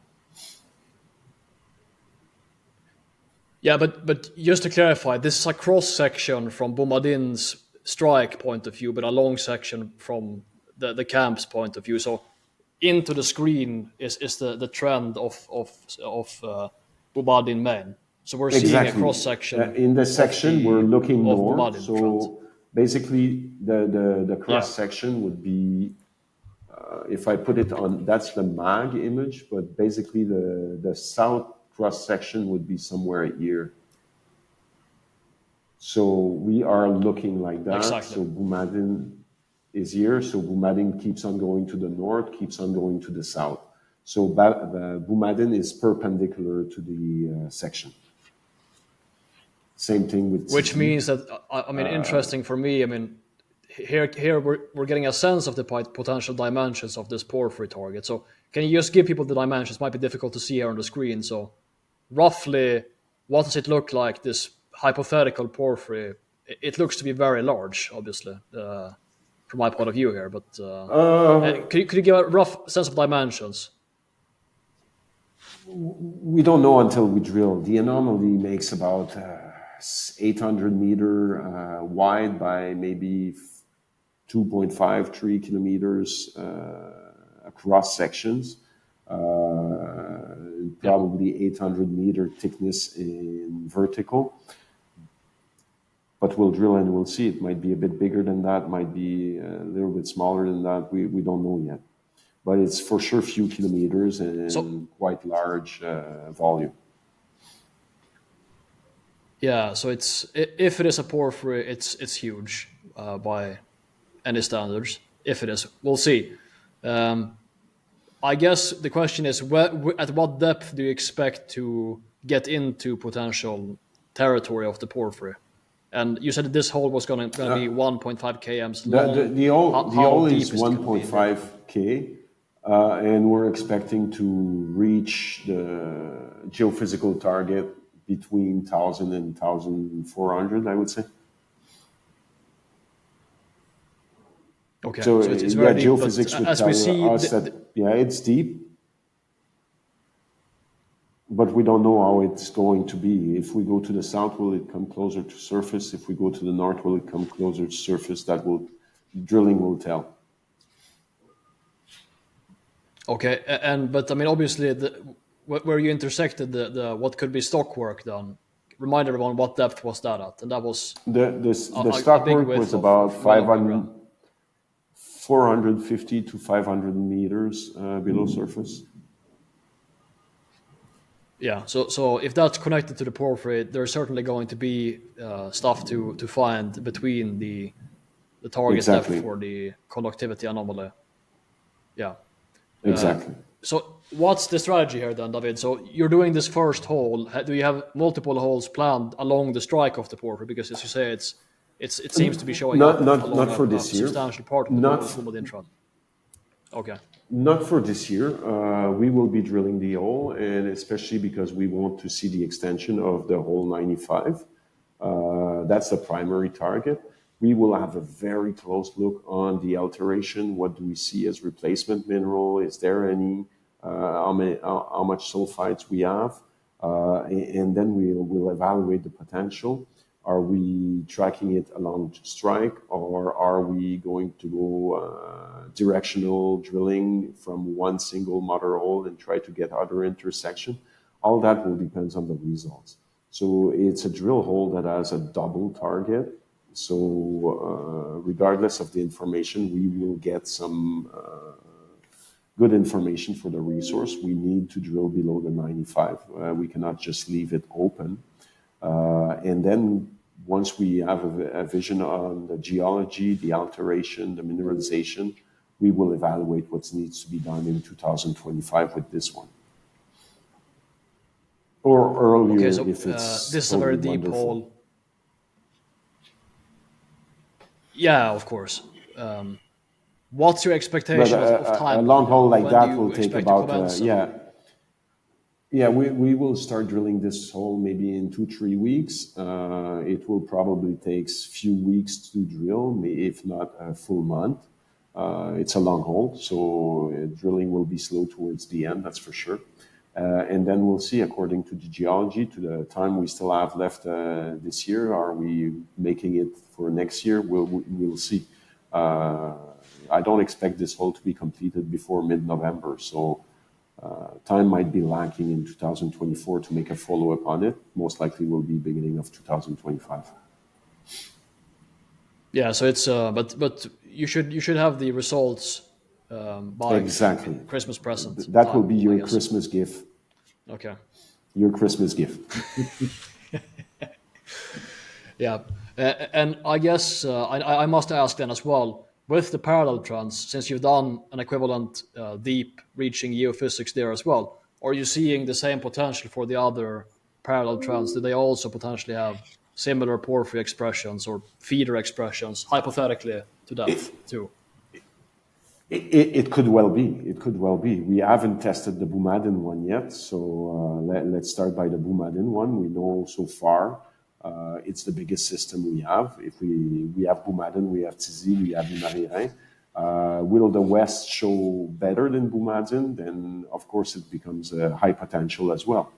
Yeah, but just to clarify, this is a cross section from Boumadine's strike point of view, but a long section from the camp's point of view. So into the screen is the trend of Boumadine main. So we're seeing a Exactly. cross section In the section, we're looking of north. Boumadine front. So basically, the Yeah, cross section would be, if I put it on, that's the mag image, but basically the south cross section would be somewhere here. So we are looking like that. exactly. So Boumadine is here. So Boumadine keeps on going to the north, keeps on going to the south. So Boumadine is perpendicular to the section. Same thing with Which Tzitzit. means that I mean, interesting for me. I mean, here we're getting a sense of the potential dimensions of this porphyry target. So can you just give people the dimensions? Might be difficult to see here on the screen. So roughly, what does it look like? This hypothetical porphyry. It looks to be very large, obviously, from my point of view here. But could you give a rough sense of dimensions? We don't know until we drill. The anomaly makes about 800 meter wide by maybe 2.5, 3 kilometers across sections. Probably 800 meter thickness in vertical. But we'll drill and we'll see. It might be a bit bigger than that, might be a little bit smaller than that. We don't know yet. But it's for sure few kilometers and quite large volume. Yeah, so if it is a porphyry, it's huge by any standards. If it is, we'll see. I guess the question is, at what depth do you expect to get into potential territory of the porphyry? And you said that this hole was going to be 1.5 kms long. The hole deep is it gonna be? 1.5 k, and we're expecting to reach the geophysical target between 1,000 and 1,400, I would say. Okay, So it's very deep. geophysics would as we see, tell us that it's deep, but we don't know how it's going to be. If we go to the south, will it come closer to surface? If we go to the north, will it come closer to surface? Drilling will tell. Okay, but I mean, obviously, where you intersected the what could be stockwork done. Remind everyone what depth was that at, and that was the stockwork was about 450 to 500 meters below surface. Yeah, so if that's connected to the porphyry, there's certainly going to be stuff to find between the target depth for the conductivity anomaly. Yeah. Exactly. So what's the strategy here then, David? So you're doing this first hole. Do you have multiple holes planned along the strike of the porphyry? Because as you say, it seems to be showing not for this year. Substantial part of the Boumadine trend. Okay. Not for this year. We will be drilling the hole, and especially because we want to see the extension of the hole 95. That's the primary target. We will have a very close look on the alteration. What do we see as replacement mineral? Is there any? How much sulfides we have? And then we'll evaluate the potential. Are we tracking it along strike, or are we going to go directional drilling from one single mother hole and try to get other intersection? All that will depend on the results. So it's a drill hole that has a double target. So regardless of the information, we will get some good information for the resource. We need to drill below the 95. We cannot just leave it open. And then once we have a vision on the geology, the alteration, the mineralization, we will evaluate what needs to be done in 2025 with this one. Or earlier, okay, so, if it's this is a very deep hole. Yeah, of course. What's your expectation of time? A long hole like that will take about, we will start drilling this hole maybe in 2-3 weeks. It will probably take a few weeks to drill, if not a full month. It's a long hole, so drilling will be slow towards the end, that's for sure. And then we'll see, according to the geology, to the time we still have left this year. Are we making it for next year? We'll see. I don't expect this hole to be completed before mid-November, so time might be lacking in 2024 to make a follow-up on it. Most likely will be beginning of 2025. Yeah, so it's but you should have the results by Exactly. Christmas present. That will be your Christmas gift. Okay. Your Christmas gift. Yeah, and I guess I must ask then as well, with the parallel trends, since you've done an equivalent deep reaching geophysics there as well, are you seeing the same potential for the other parallel trends? Do they also potentially have similar porphyry expressions or feeder expressions, hypothetically, to depth too? It could well be. It could well be. We haven't tested the Boumadine one yet, so let's start by the Boumadine one. We know so far it's the biggest system we have. If we have Boumadine, we have Tirzzit, we have Remaining. Will the West show better than Boumadine? Then, of course, it becomes a high potential as well.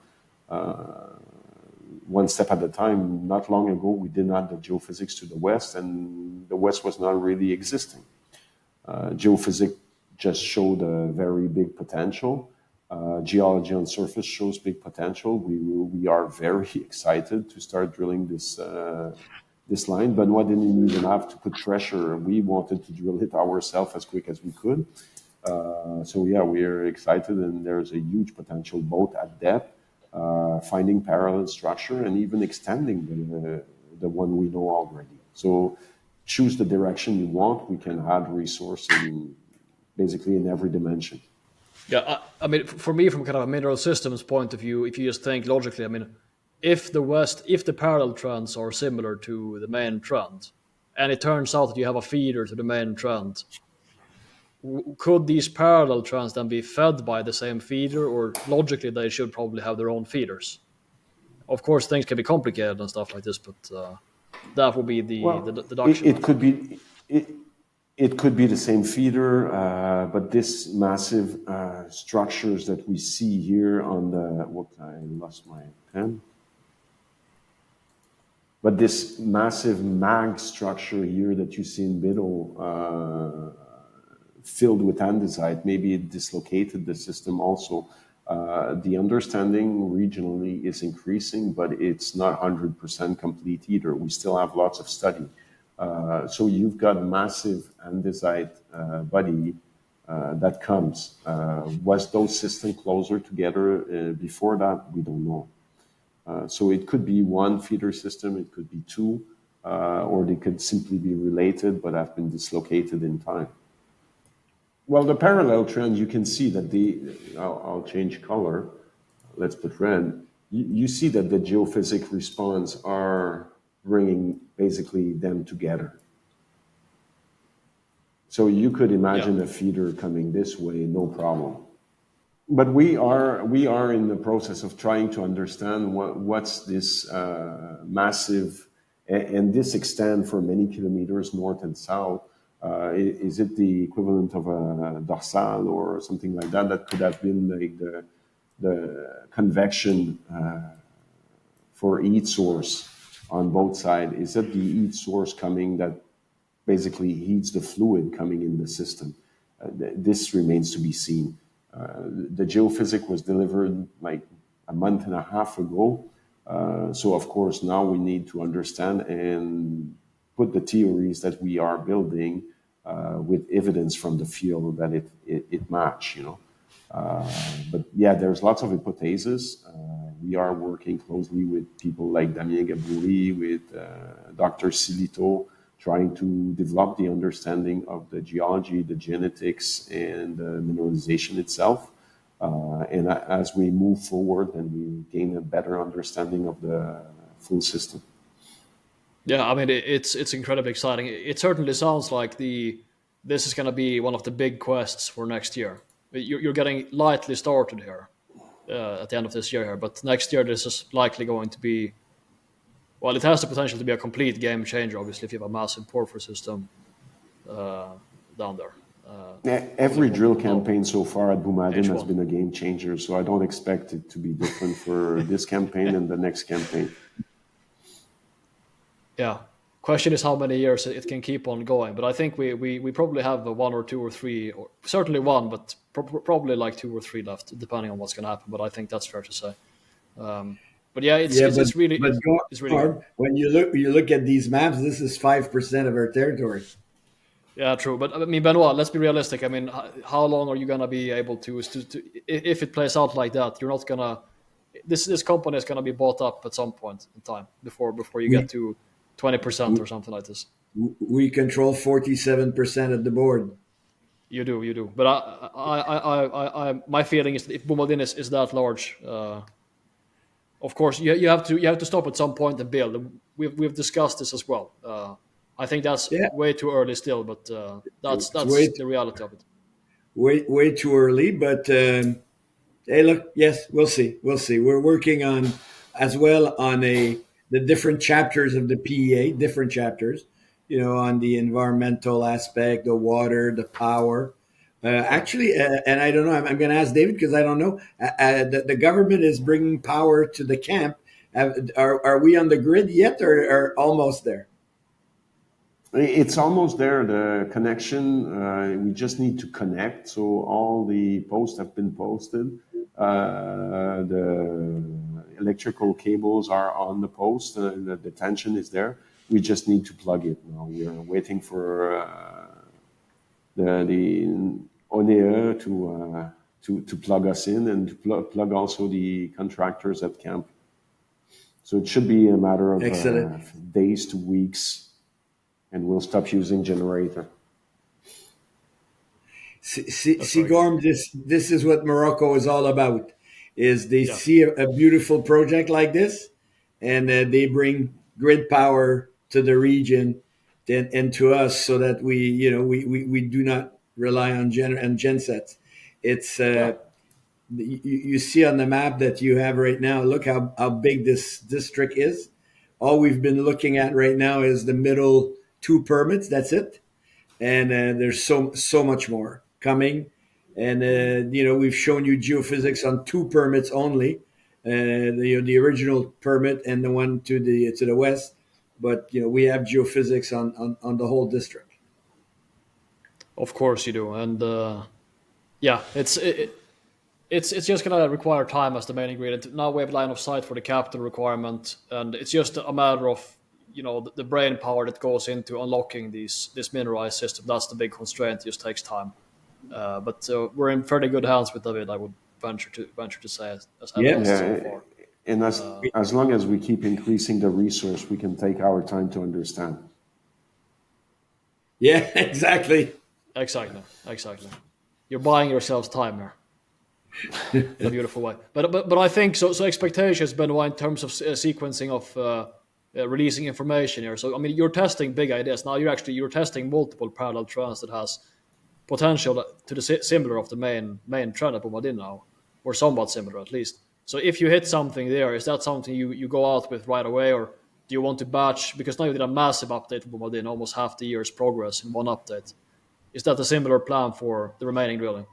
One step at a time. Not long ago, we did not the geophysics to the West, and the West was not really existing. Geophysics just showed a very big potential. Geology on surface shows big potential. We are very excited to start drilling this line. Benoit didn't even have to put pressure. We wanted to drill it ourselves as quick as we could. So yeah, we are excited, and there's a huge potential both at depth, finding parallel structure, and even extending the one we know already. So choose the direction you want. We can add resource basically in every dimension. Yeah, I mean, for me, from kind of a mineral systems point of view, if you just think logically, I mean, if the parallel trends are similar to the main trend, and it turns out that you have a feeder to the main trend, could these parallel trends then be fed by the same feeder, or logically they should probably have their own feeders? Of course, things can be complicated and stuff like this, but that would be the deduction. It could be the same feeder, but this massive structures that we see here on the I lost my pen. But this massive mag structure here that you see in middle, filled with andesite, maybe it dislocated the system also. The understanding regionally is increasing, but it's not 100% complete either. We still have lots of study. So you've got a massive andesite body that comes. Was those systems closer together before that? We don't know. So it could be one feeder system, it could be two, or they could simply be related but have been dislocated in time. Well, the parallel trend, you can see that I'll change color. Let's put red. You see that the geophysic response are bringing basically them together. So you could imagine a feeder coming this way, no problem. But we are in the process of trying to understand what's this massive, and this extend for many kilometers north and south. Is it the equivalent of a dorsal or something like that? That could have been like the convection for heat source on both sides. Is it the heat source coming that basically heats the fluid coming in the system? This remains to be seen. The geophysics was delivered like a month and a half ago. So of course now we need to understand and put the theories that we are building with evidence from the field that it match, you know. But yeah, there's lots of hypotheses. We are working closely with people like Damien Gabouri, with Dr. Silito, trying to develop the understanding of the geology, the genetics, and the mineralization itself. And as we move forward and we gain a better understanding of the full system. Yeah, I mean, it's incredibly exciting. It certainly sounds like this is going to be one of the big quests for next year. You're getting lightly started here at the end of this year here, but next year this is likely going to be, well, it has the potential to be a complete game changer, obviously, if you have a massive porphyry system down there. Every drill campaign so far at Boumadine has H1. been a game changer, so I don't expect it to be different for this campaign and the next campaign. Yeah. Question is how many years it can keep on going. But I think we probably have a 1 or 2 or 3, or certainly 1, but probably like 2 or 3 left, depending on what's going to happen. But I think that's fair to say. But yeah, Yeah, it's really it's really good. Gorm, when you look at these maps, this is 5% of our territory. Yeah, true. But I mean, Benoit, let's be realistic. I mean, how long are you gonna be able to if it plays out like that? You're not gonna. This company is gonna be bought up at some point in time before you get We to 20% or something like this. we control 47% of the board. You do. But my feeling is that if Boumadine is that large, of course you have to stop at some point and build. We've discussed this as well. I think that's Yeah, way too early still, but that's it's way the reality of it. way too early. But hey, look, yes, we'll see. We're working on as well on the different chapters of the PEA, different chapters. On the environmental aspect, the water, the power. Yeah. Actually, and I don't know. I'm going to ask David because I don't know. The government is bringing power to the camp. Are we on the grid yet, or almost there? It's almost there, the connection. We just need to connect. So all the posts have been posted. The electrical cables are on the post. The tension is there. We just need to plug it now. We are waiting for the ONE to plug us in and to plug also the contractors at camp. So it should be a matter of Excellent. days to weeks, and we'll stop using generator. See, Gorm, this is what Morocco is all about. Is they Yeah. see a beautiful project like this, and they bring grid power to the region and to us, so that we do not rely on gensets. It's Yeah. you see on the map that you have right now. Look how big this district is. All we've been looking at right now is the middle 2 permits. That's it, and there's so much more coming. And we've shown you geophysics on 2 permits only, the original permit and the one to the west. But we have geophysics on the whole district. Of course you do, and yeah, it's just gonna require time as the main ingredient. Now we have line of sight for the capital requirement, and it's just a matter of the brain power that goes into unlocking this mineralized system. That's the big constraint. It just takes time, but we're in fairly good hands with David. I would venture to say as Yeah. evidenced so far. And as long as we keep increasing the resource, we can take our time to understand. Yeah, exactly. Exactly. You're buying yourselves time here in a beautiful way. But I think so. So expectations, Benoit, in terms of sequencing of releasing information here. So I mean, you're testing big ideas now. You're testing multiple parallel trends that has potential to the similar of the main trend at Boumadine now, or somewhat similar at least. So if you hit something there, is that something you go out with right away, or do you want to batch? Because now you did a massive update for Boumadine, almost half the year's progress in one update. Is that a similar plan for the remaining drilling?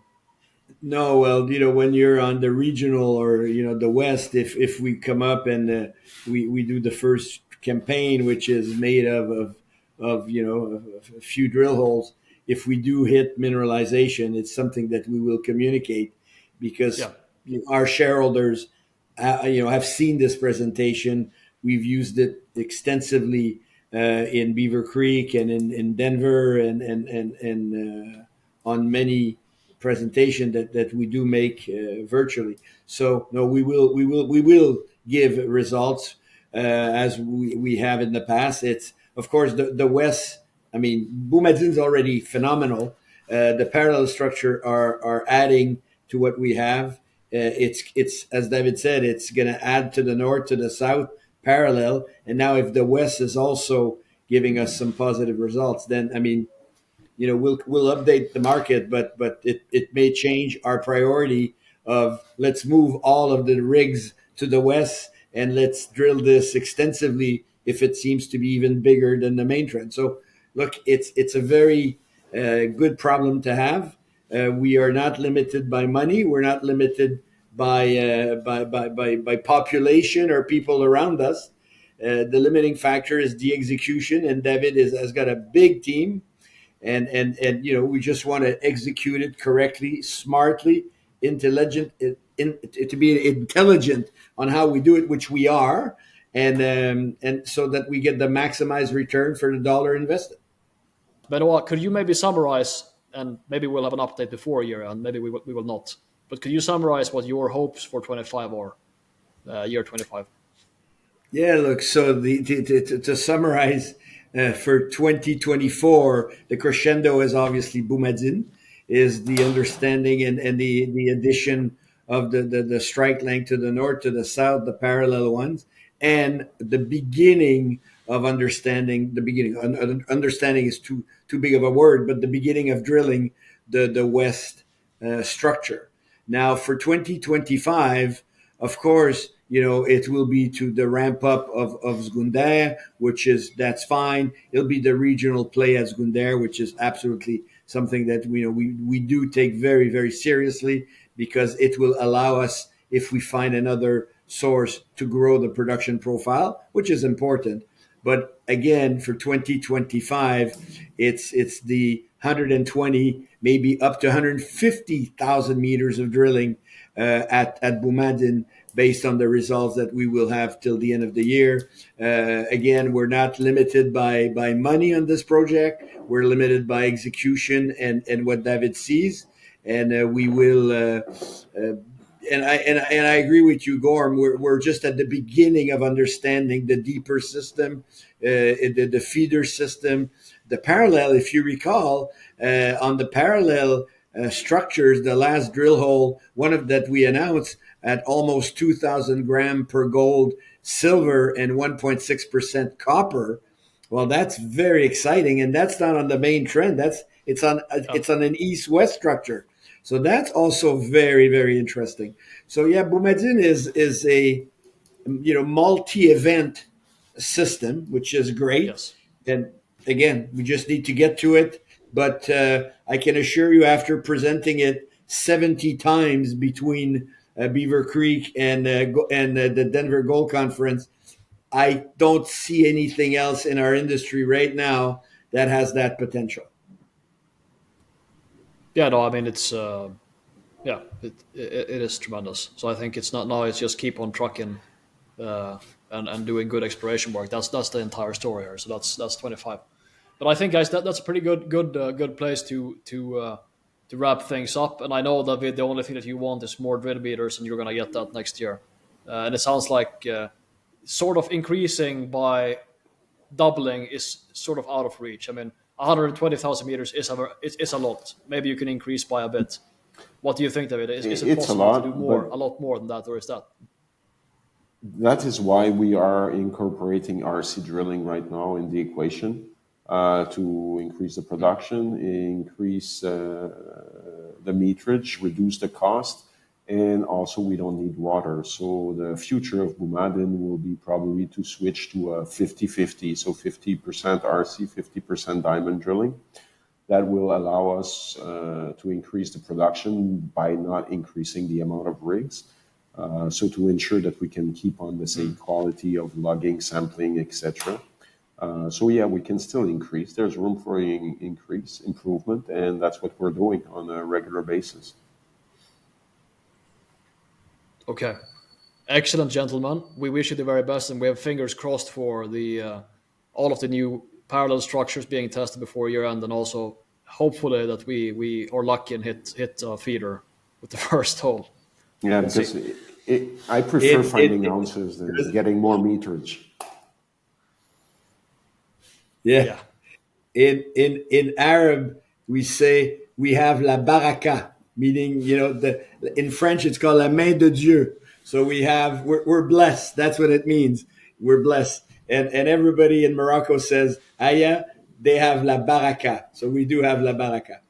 No, well, when you're on the regional or the west, if we come up and we do the first campaign, which is made of a few drill holes. If we do hit mineralization, it's something that we will communicate, because Yeah. our shareholders have seen this presentation. We've used it extensively in Beaver Creek and in Denver and on many presentation that we do make virtually. So no, we will give results as we have in the past. It's of course the West. I mean, Boumadine's already phenomenal. The parallel structure are adding to what we have. It's as David said, it's going to add to the north, to the south, parallel. And now if the West is also giving us some positive results, then I mean, we'll update the market, but it may change our priority of let's move all of the rigs to the west and let's drill this extensively if it seems to be even bigger than the main trend. So look, it's a very good problem to have. We are not limited by money. We're not limited by population or people around us. The limiting factor is the execution, and David has got a big team, and we just want to execute it correctly, smartly, intelligent, to be intelligent on how we do it, which we are, and so that we get the maximized return for the dollar invested. Benoit, could you maybe summarize, and maybe we'll have an update before year, and maybe we will not, but could you summarize what your hopes for 25 are, year 25? Yeah, look, so to summarize, for 2024, the crescendo is obviously Boumadine, is the understanding and the addition of the strike length to the north, to the south, the parallel ones, and the beginning of understanding. The beginning understanding is too big of a word, but the beginning of drilling the west structure. Now for 2025, of course, it will be to the ramp up of Zgounder, that's fine. It'll be the regional play at Zgounder, which is absolutely something that we do take very, very seriously, because it will allow us, if we find another source, to grow the production profile, which is important. But again, for 2025, it's the 120, maybe up to 150,000 meters of drilling at Boumadine, based on the results that we will have till the end of the year. Again, we're not limited by money on this project. We're limited by execution and what David sees, and we will. And I agree with you, Gorm. We're just at the beginning of understanding the deeper system, the feeder system, the parallel. If you recall, on the parallel structures, the last drill hole, one of that we announced, at almost 2,000 gram per gold, silver, and 1.6% copper. Well, that's very exciting, and that's not on the main trend. It's on an east-west structure. So that's also very, very interesting. So yeah, Boumadine is a multi-event system, which is great. Yes. And again, we just need to get to it. But I can assure you, after presenting it 70 times between Beaver Creek and the Denver Gold Conference, I don't see anything else in our industry right now that has that potential. Yeah, no, I mean it's it is tremendous. So I think it's not now. It's just keep on trucking and doing good exploration work. That's the entire story here. So that's 25. But I think, guys, that's a pretty good place to wrap things up. And I know, David, the only thing that you want is more drill meters, and you're gonna get that next year. And it sounds like sort of increasing by doubling is sort of out of reach. I mean, 120,000 meters is a lot. Maybe you can increase by a bit. What do you think, David? Is it It's possible to do but a lot more than that, or is that? that is why we are incorporating RC drilling right now in the equation, to increase the production, increase the meterage, reduce the cost, and also we don't need water. So the future of Boumadine will be probably to switch to a 50-50, so 50% RC, 50% diamond drilling. That will allow us to increase the production by not increasing the amount of rigs. So to ensure that we can keep on the same quality of logging, sampling, etc. So yeah, we can still increase. There's room for increase, improvement, and that's what we're doing on a regular basis. Okay. Excellent, gentlemen. We wish you the very best, and we have fingers crossed for the all of the new parallel structures being tested before year end, and also hopefully that we are lucky and hit a feeder with the first hole. Yeah, We'll because see. I prefer finding ounces than getting more meterage. Yeah. In Arab, we say we have la baraka, meaning, in French it's called la main de Dieu. So we're blessed. That's what it means. We're blessed. And everybody in Morocco says, Aya, they have la baraka. So we do have la baraka.